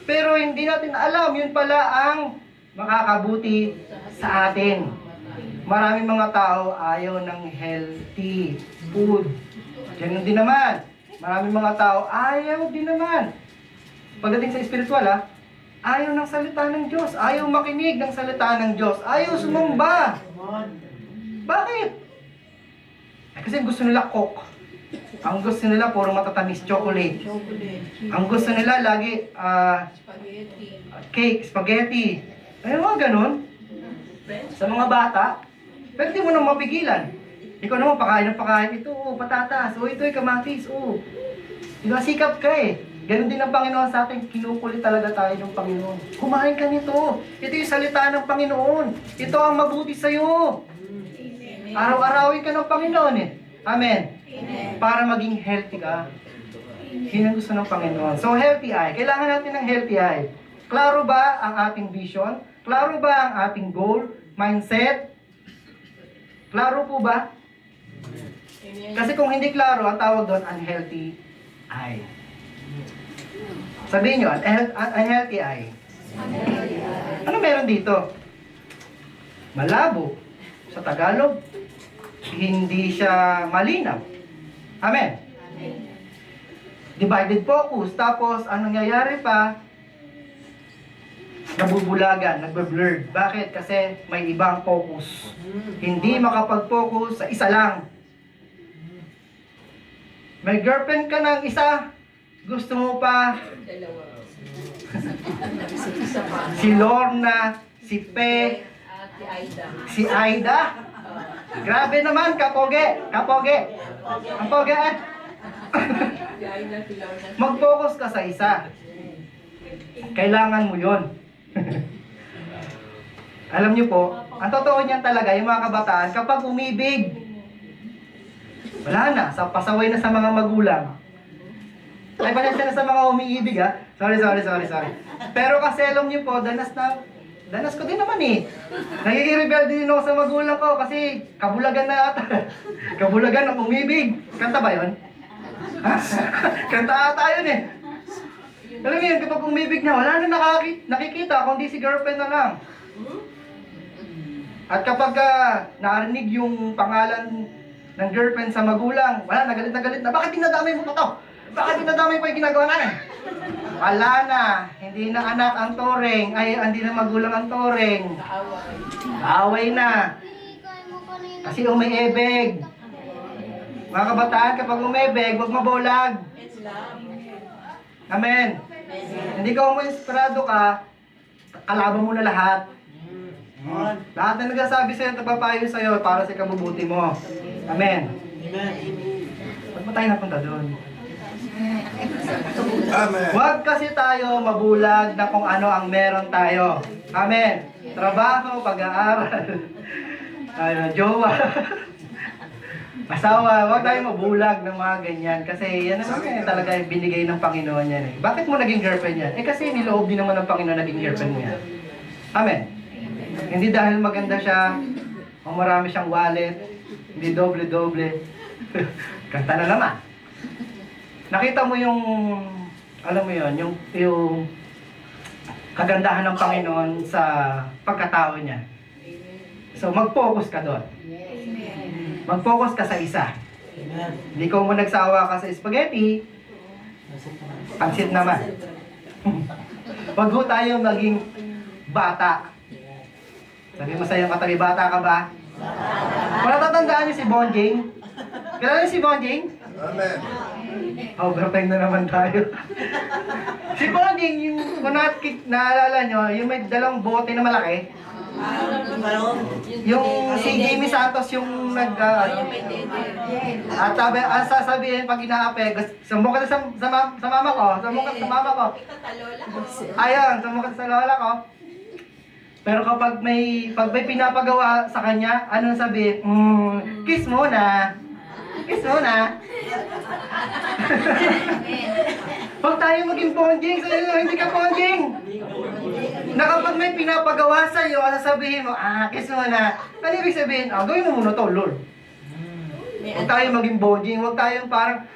Pero hindi natin alam, yun pala ang makakabuti sa atin. Maraming mga tao ayaw ng healthy food. Ganun din naman. Maraming mga tao ayaw din naman. Pagdating sa spiritual ayaw ng salita ng Diyos. Ayaw makinig ng salita ng Diyos. Ayaw sumamba. Bakit? Kasi gusto nila coke. Ang gusto nila puro matatamis chocolate. Ang gusto nila lagi cake, spaghetti. Ay mga ganun. Sa mga bata, pwede mo nang mapigilan. Ikaw naman pakain ng pakain. Ito, patatas. O ito ay kamatis. O. Diba, sikap ka Ganun din ang Panginoon sa atin. Kinukulit talaga tayo ng Panginoon. Kumain ka nito. Ito yung salita ng Panginoon. Ito ang mabuti sa'yo. Araw-arawin ka ng Panginoon Amen. Para maging healthy ka. Yun ang gusto ng Panginoon. So, healthy eye. Kailangan natin ng healthy eye. Klaro ba ang ating vision? Klaro ba ang ating goal? Mindset? Klaro po ba? Kasi kung hindi klaro, ang tawag doon, unhealthy eye. Sabihin nyo, unhealthy eye. Ano meron dito? Malabo. Sa Tagalog, hindi siya malinaw. Amen. Divided focus. Tapos, anong nangyayari pa? Nabubulagan, nagbe-blurred. Bakit? Kasi may ibang focus. Hindi makapag-focus sa isa lang. May girlfriend ka ng isa, gusto mo pa si Lorna, si Pe, si Aida. Grabe naman, kapoge. Ang poge Mag-focus ka sa isa. Kailangan mo yon. Alam niyo po, ang totoo niyan talaga, yung mga kabataan, kapag umibig, wala na, pasaway na sa mga magulang. Ay, pasensya na sa mga umiibig Sorry. Pero kasi alam niyo po, danas ko din naman Nagiging rebelde din ako sa magulang ko kasi kabulagan na ata. Kabulagan ng umibig. Kanta ba yun? Kanta ata yun Alam mo yun, kapag umibig na, wala na nakikita kundi si girlfriend na lang. At kapag narinig yung pangalan ng girlfriend sa magulang, wala, nagalit na. Bakit dinadamay mo pa to? Bakit dinadamay pa yung ginagawa namin? Wala na, hindi na anak ang toring, hindi na magulang ang toring. Away na. Kasi umiibig. Mga kabataan, kapag umibig, huwag mabulag. Amen. Hindi ka umiinspirado ka, kalaban mo na lahat. Lahat na nagsasabi sa'yo, nagpapayo sa'yo para sa kabubuti mo. Amen. Ba't ba tayo napunta doon? Amen. Huwag kasi tayo mabulag na kung ano ang meron tayo. Amen. Trabaho, pag-aaral, jowa. Asawa, huwag tayo mabulag ng mga ganyan. Kasi yan naman talaga yung binigay ng Panginoon yan eh. Bakit mo naging girlfriend yan? Eh kasi niloob din naman ng Panginoon naging girlfriend mo yan. Amen. Hindi dahil maganda siya, o marami siyang wallet, hindi doble-doble. Kanta na naman. Nakita mo yung, alam mo yon, yung kagandahan ng Panginoon sa pagkatao niya. So mag-focus ka doon. Mag-focus ka sa isa. Hindi ko mo nagsawa ka sa spaghetti, pansit naman. Wag ho tayo maging bata. Sabi mo sa'yo, katabi, bata ka ba? Wala tatandaan niyo si Bonjing? Kilala niyo si Bonjing? Amen. Overtime na naman tayo. Si Bonjing, yung kung naalala nyo, yung may dalawang bote na malaki. Yung si Jamie Santos yung at sasabihin pag inaape, sumbukan ka sa mama ko, sumbukan sa mama ko. Ayun, sumbukan sa lola ko. Pero kapag may pinapagawa sa kanya, anong sabi? Kiss muna. Kiss muna. Huwag tayo maging Bonjing sa'yo, hindi ka Bonjing. Na kapag may pinapagawa sa'yo, sasabihin mo, kiss muna. Ano ibig sabihin? Gawin mo muna to, Lord. Huwag tayo maging Bonjing, huwag tayong parang,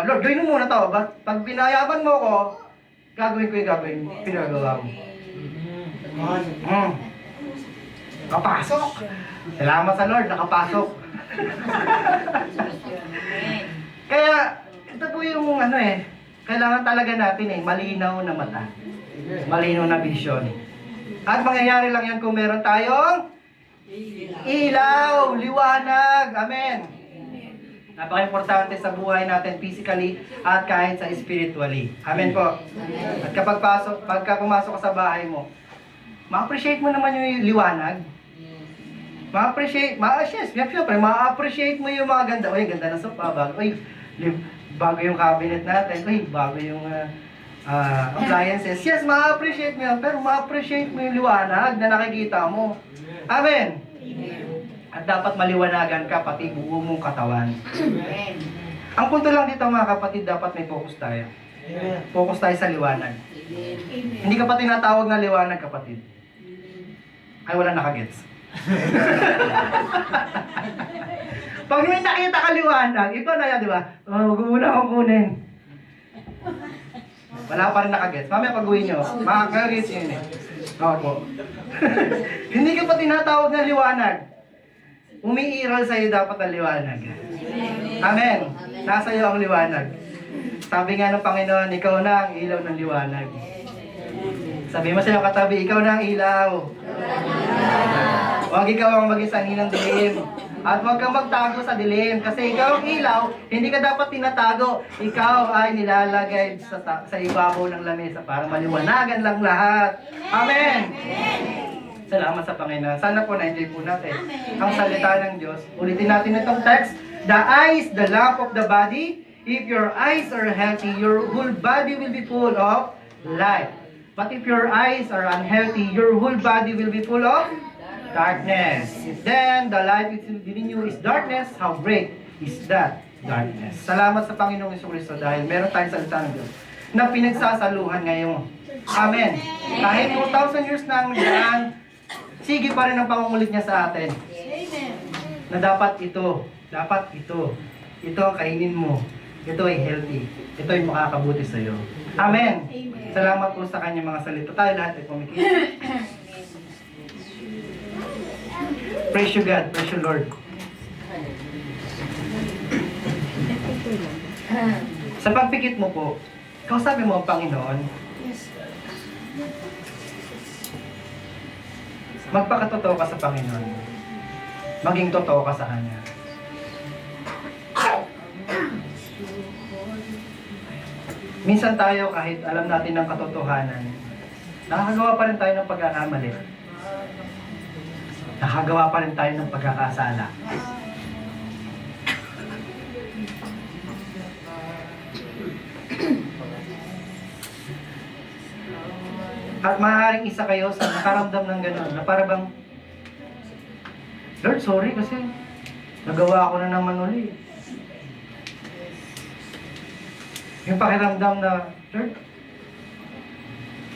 Lord, gawin mo muna to. Pag pinayaban mo ko, gagawin ko yung pinagawa mo. Nakapasok. Salamat sa Lord, nakapasok. Kaya, ito po yung kailangan talaga natin malinaw na mata. Malinaw na vision. At mangyayari lang yan kung meron tayong ilaw, liwanag. Amen. Napaka-importante sa buhay natin physically at kahit sa spiritually. Amen po. At pagka pumasok ka sa bahay mo, ma-appreciate mo naman yung liwanag. Ma-appreciate mo yung mga ganda. Uy, ganda ng sofa. Bago yung cabinet natin. Uy, bago yung appliances. Yes, ma-appreciate mo yun. Pero ma-appreciate mo yung liwanag na nakikita mo. Amen. At dapat maliwanagan ka pati buo mong katawan. Ang punto lang dito mga kapatid, dapat may focus tayo. Focus tayo sa liwanag. Hindi ka pa tinatawag na liwanag, kapatid. Ay, wala nakagets. Pag may nakita ka liwanag, ikaw na yan, di ba? Huwag mo na akong kunin. Wala pa rin nakagets. Mamaya pag-uwi nyo, makakagets yun Opo. Hindi ka pa tinatawag na liwanag. Umiiral sa'yo dapat ang liwanag. Amen. Nasa iyo ang liwanag. Sabi nga ng Panginoon, ikaw na ang ilaw ng liwanag. Sabi mo sa'yo katabi, ikaw na ang ilaw. Huwag ikaw ang maging sanhi ng dilim. At huwag kang magtago sa dilim. Kasi ikaw ang ilaw, hindi ka dapat tinatago. Ikaw ay nilalagay sa ibabaw ng lamesa para maliwanagan lang lahat. Amen. Salamat sa Panginoon. Sana po na-enjoy po natin ang salita ng Diyos. Ulitin natin itong text. The eye is the lamp of the body. If your eyes are healthy, your whole body will be full of light. But if your eyes are unhealthy, your whole body will be full of darkness. If then the light within you is darkness, how great is that darkness? Salamat sa Panginoong Jesucristo dahil meron tayong salita ng Diyos na pinagsasaluhan ngayon. Amen. Kahit 2,000 years na ang daan, sige pa rin ang pangungulit niya sa atin. Na dapat ito ang kainin mo. Ito ay healthy. Ito ay makakabuti sa iyo. Amen. Salamat po sa kanyang mga salita. Tayo lahat ay pumikit. Praise you God. Praise you Lord. Sa pagpikit mo po, kausapin mo ang Panginoon. Magpakatotoo ka sa Panginoon. Maging totoo ka sa Kanya. Minsan tayo, kahit alam natin ng katotohanan, nakakagawa pa rin tayo ng pagkakamali. Nakagawa pa rin tayo ng pagkakasala. At maaaring isa kayo sa nakaramdam ng gano'n, na para bang, Lord, sorry kasi Nagawa ko na naman uli. Yung pakiramdam na, Lord,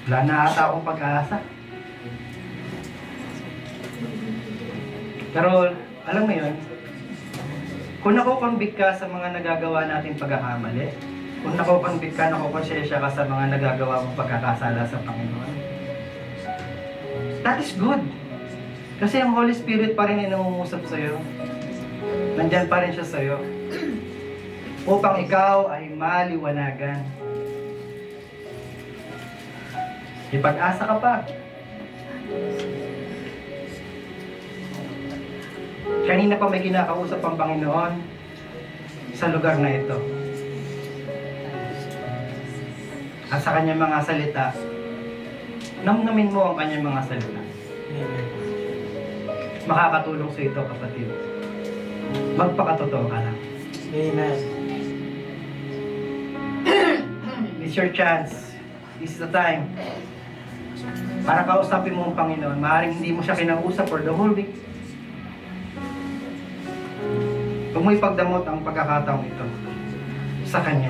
wala na ata akong pag-asa. Pero, alam mo yun, kung nakukonvict ka sa mga nagagawa nating pagkakamali, kung nakukonvict ka, nakukonsensya ka sa mga nagagawa mong pagkakasala sa Panginoon, that is good. Kasi ang Holy Spirit pa rin ay nangungusap sa'yo. Nandyan pa rin siya sa'yo. Upang ikaw ay maliwanagan. May pag-asa ka pa. Kanina pa may kinakausap ang Panginoon sa lugar na ito. At sa kanyang mga salita, namnamin mo ang kanyang mga salita. Makakatulong sa ito, kapatid. Magpakatotoo ka lang. Amen. It's your chance. This is the time. Para kausapin mo ang Panginoon. Maaaring hindi mo siya kinausap for the whole week. Huwag mo ipagdamot ang pagkakataong ito sa Kanya.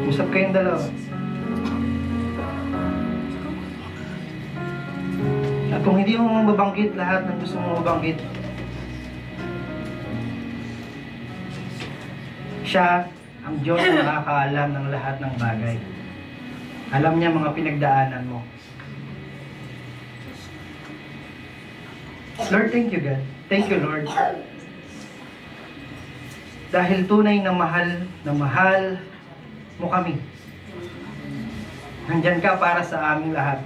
Usap kayong dalawa. At kung hindi mo mabanggit lahat ng gusto mo mabanggit, siya ang Diyos na nakakaalam ng lahat ng bagay. Alam niya mga pinagdaanan mo. Lord, thank you, God. Thank you, Lord. Dahil tunay na mahal mo kami. Nandyan ka para sa aming lahat.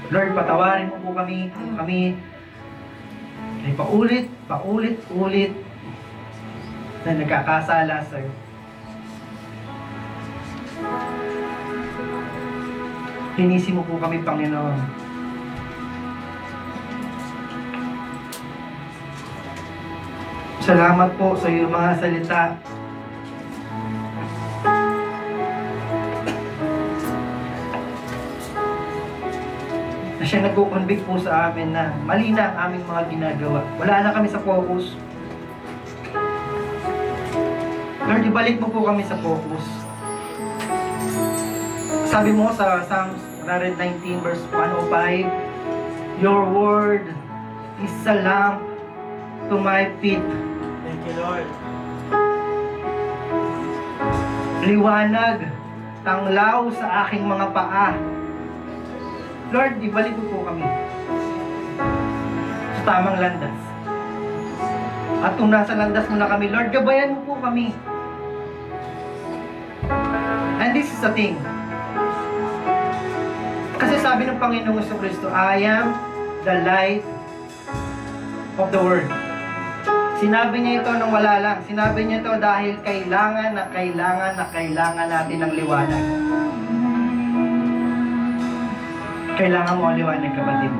Lord, patawarin mo po kami ay paulit-ulit na nagkakasala sa'yo. Hinisi mo po kami, Panginoon. Salamat po sa iyong mga salita. Na siya nagko-convict po sa amin na mali na ang aming mga ginagawa. Wala na kami sa focus. Lord, ibalik mo po kami sa focus. Sabi mo sa Psalms 119 verse 105, Your word is a lamp to my feet. Thank you, Lord. Liwanag, tanglaw sa aking mga paa. Lord, ibalik mo po kami sa tamang landas. At kung nasa landas mo na kami, Lord, gabayan mo po kami. And this is the thing. Kasi sabi ng Panginoong Jesucristo, I am the light of the world. Sinabi niya ito nang wala lang. Sinabi niya ito dahil kailangan natin ng liwanag. Kailangan mo ang liwanag, kapatid.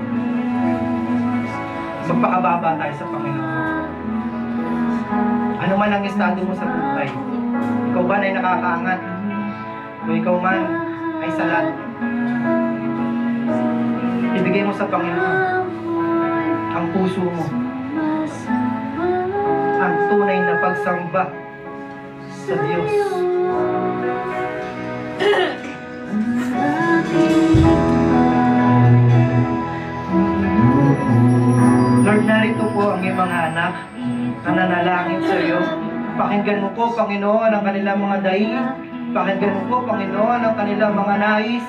Magpakababa tayo sa Panginoon. Ano man ang estado mo sa buhay, ikaw ba ay nakakaangat? Kung ikaw man ay salat, ibigay mo sa Panginoon ang puso mo, ang tunay na pagsamba sa Diyos. Lord, narito po ang iyong mga anak na nanalangin sa iyo. Pakinggan mo po, Panginoon, ang kanilang mga dahi. Pakinggan mo po, Panginoon, ang kanilang mga nais.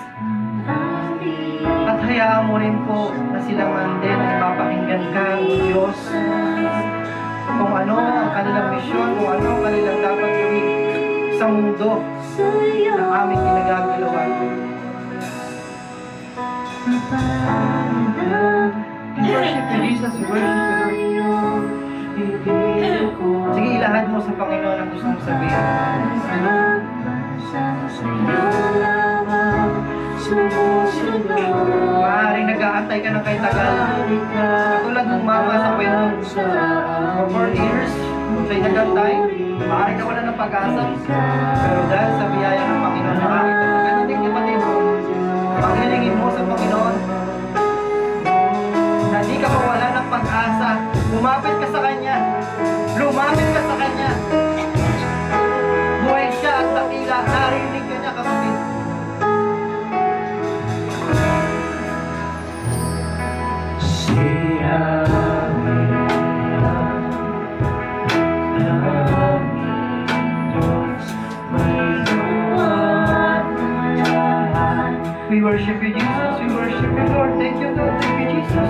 At hayaan mo rin po na sila man din ay mapakinggan ka, O Diyos. Kung ano ang kanilang misyon, kung ano ang kanilang dapat gawin sa mundo na aming ginagagalawan. We worship you, Jesus. We worship you, Lord. Sige, ilahad mo sa Panginoon ang gusto mong sabihin. Maaaring nag-aantay ka ng kay tagal. Katulad ng mama sa kwento. For 4 years, kung siya'y nag-antay, maaaring nawala ng pag-asa. Pero dahil sa biyaya ng Panginoon, nakakita mo. Ganun din kapatid. Pangilingin mo sa Panginoon. Naririnig ka niya, kapatid. We worship you, Jesus. We worship you, Lord. Thank you, Lord. Thank you, Jesus.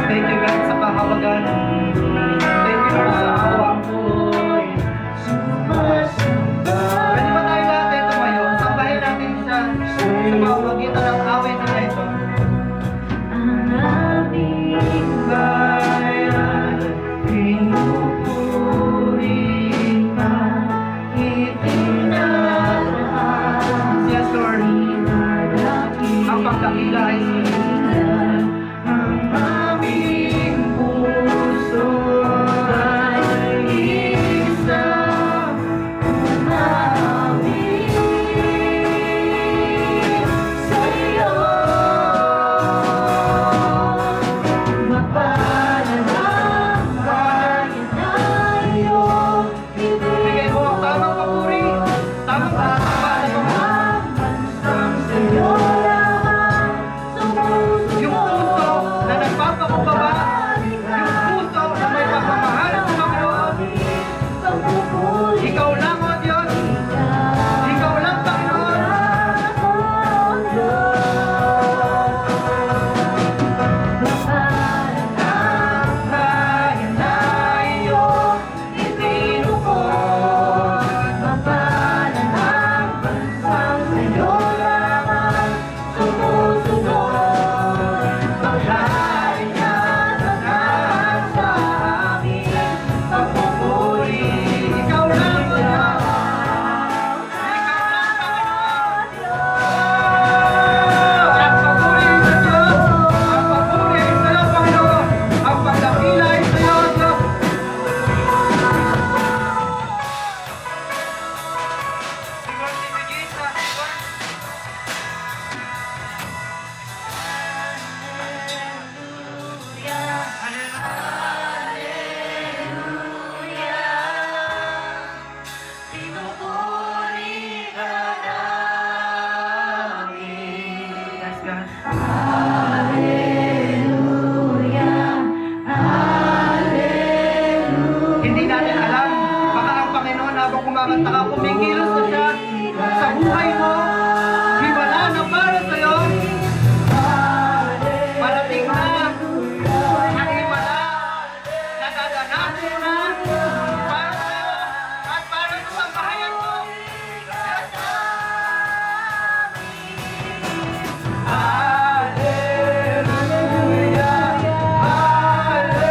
Thank you, God, sa kahawagan. Thank you, Lord, sa awa. Pwede ba tayo natin tumayo? Sambahin natin siya sa pamamagitan ng awit na ito. Ang aming bayan, pinupuri ka, itinataas. Yes, Lord. Ang pagkakila ay ang aming puso ay isa. Bigay mo ang tamang papuri, tamang yung puso na nagpapakumbaba, yung puso na may pagmamahal sa Panginoon. Ikaw lang, O Diyos. Ikaw lang, Panginoon. Ang bayan na iyong itinukod, mapalan ang bansang sa'yo lamang sumusunod. Maghari ka tangan sa amin, pagpupuri. Ikaw lang, O Diyos. Ikaw lang, Panginoon. Ang papuri sa Diyos. Ang papuri sa iyo, Panginoon. Ang pagdakila ay sa iyo, Diyos. We worship you, Jesus. We worship Yes, God. Hindi natin alam, baka ang Panginoon habang kumakanta ka, kumikilos na siya sa buhay mo. Himala na para sa'yo. Parating na ang himala na dadanasin na para sa'yo at para sa sambahayan mo. Hallelujah, hallelujah.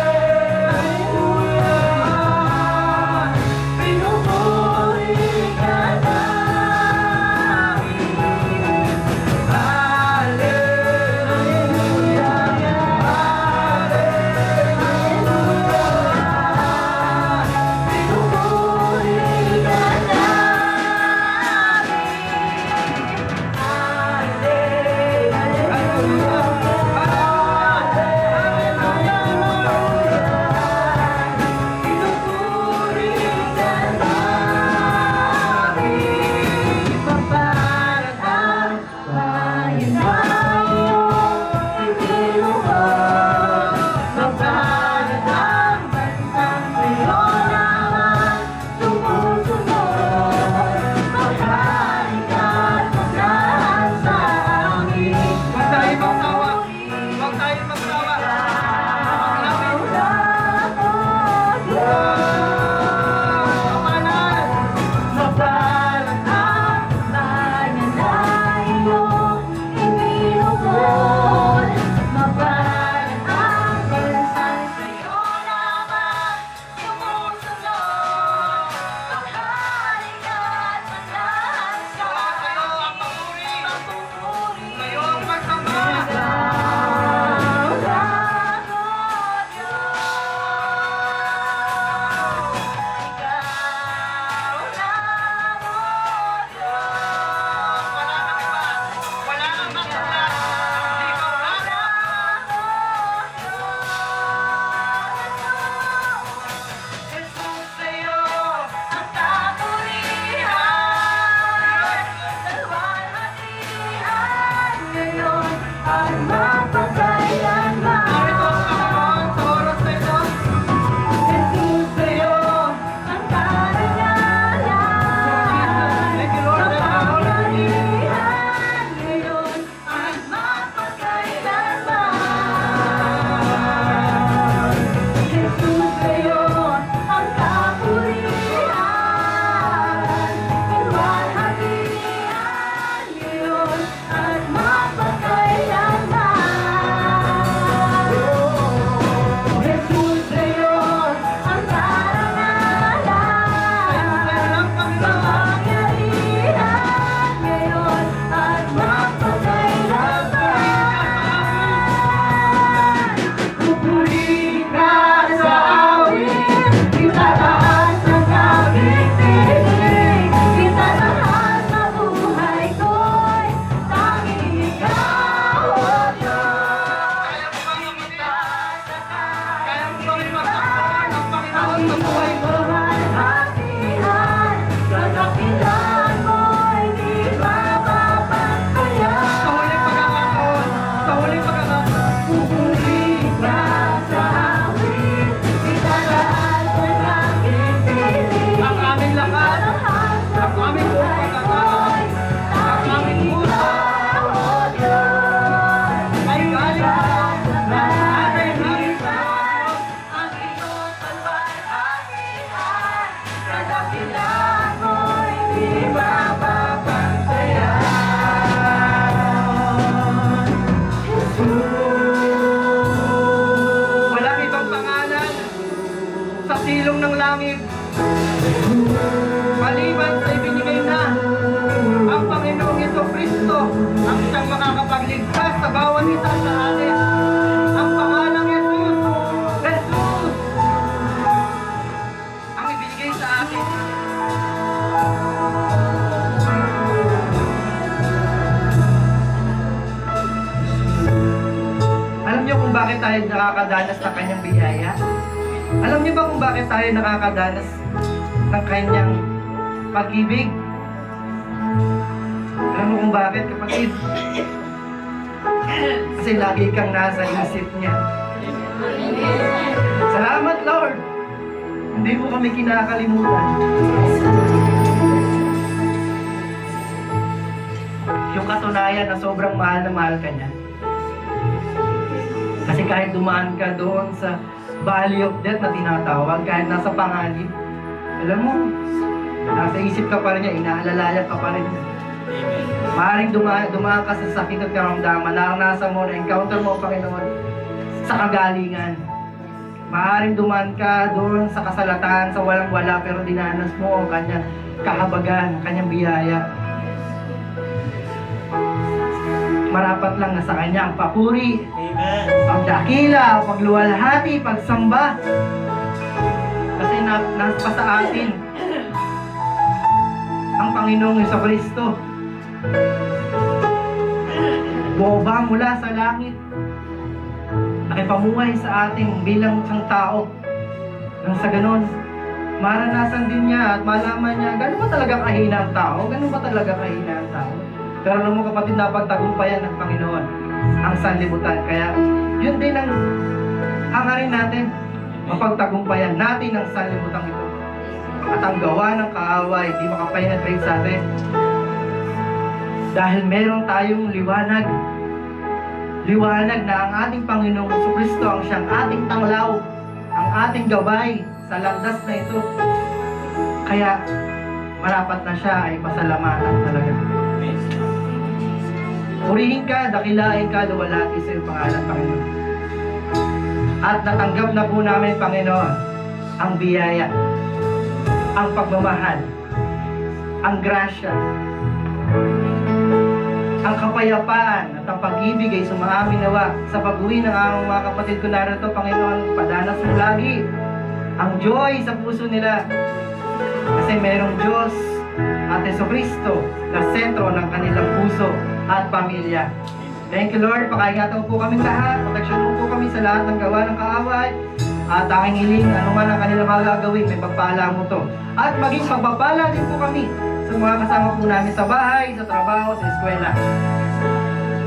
Pinupuri ka namin. tayo nakakadanas ng kanyang biyaya? Alam niyo ba kung bakit tayo nakakadanas ng kanyang pag-ibig? Alam mo kung bakit, kapatid? Kasi lagi kang nasa isip niya. Salamat, Lord! Hindi mo kami kinakalimutan. Yung katunayan na sobrang mahal na mahal ka niya. Kasi kahit dumaan ka doon sa valley of death na tinatawag, kahit nasa panganib, alam mo, nasa isip ka pa rin niya, inaalalayan ka pa rin niya. Maaaring dumaan ka sa sakit at karamdaman, naranasan mo, na-encounter mo, Panginoon, sa kagalingan. Maaaring dumaan ka doon sa kasalatan, sa walang-wala, pero dinanas mo ang kanyang kahabagan, ang kanyang biyaya. Marapat lang na sa kanya ang papuri, Amen. pagdakila, pagluwalhati, pagsamba. Kasi nasa sa atin ang Panginoong Jesucristo. Bumaba mula sa langit, nakipamuhay sa ating bilang isang tao. Nang sa ganon, maranasan din niya at malaman niya gano'n ba talaga kahina ang tao? Gano'n ba talaga kahina ang tao? Pero alam mo kapatid, napagtagumpayan ng Panginoon ang sanlibutan. Kaya yun din ang hangarin natin, mapagtagumpayan natin ang sanlibutan ito. At ang gawa ng kaaway, di makapenetrate sa atin. Dahil meron tayong liwanag. Liwanag na ang ating Panginoong Jesucristo ang siyang ating tanglaw, ang ating gabay sa landas na ito. Kaya marapat na siya ay pasalamatan talaga. Purihin ka, dakilain ka, luwalhati sa iyong pangalan, Panginoon. At natanggap na po namin, Panginoon, ang biyaya, ang pagmamahal, ang grasya, ang kapayapaan at ang pag-ibig ay sumaamin nawa sa pag-uwi ng aming mga kapatid ko narito, Panginoon. Padanas mo lagi ang joy sa puso nila. Kasi merong Diyos at Jesucristo na sentro ng kanilang puso at pamilya. Thank you, Lord. Pakaingatan mo po kami lahat. Proteksyon mo po kami sa lahat ng gawa ng kaaway. At aking hiling, ano man ang kanilang mga gagawin, may pagpala mo to. At maging pagpapala din po kami sa mga kasama po namin sa bahay, sa trabaho, sa eskwela.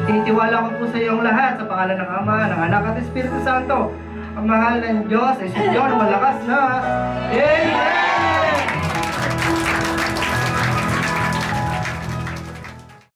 Tinitiwala ko po sa iyong lahat sa pangalan ng Ama, ng Anak at Espiritu Santo. Ang mahal ng Diyos ay siya ng malakas na Amen!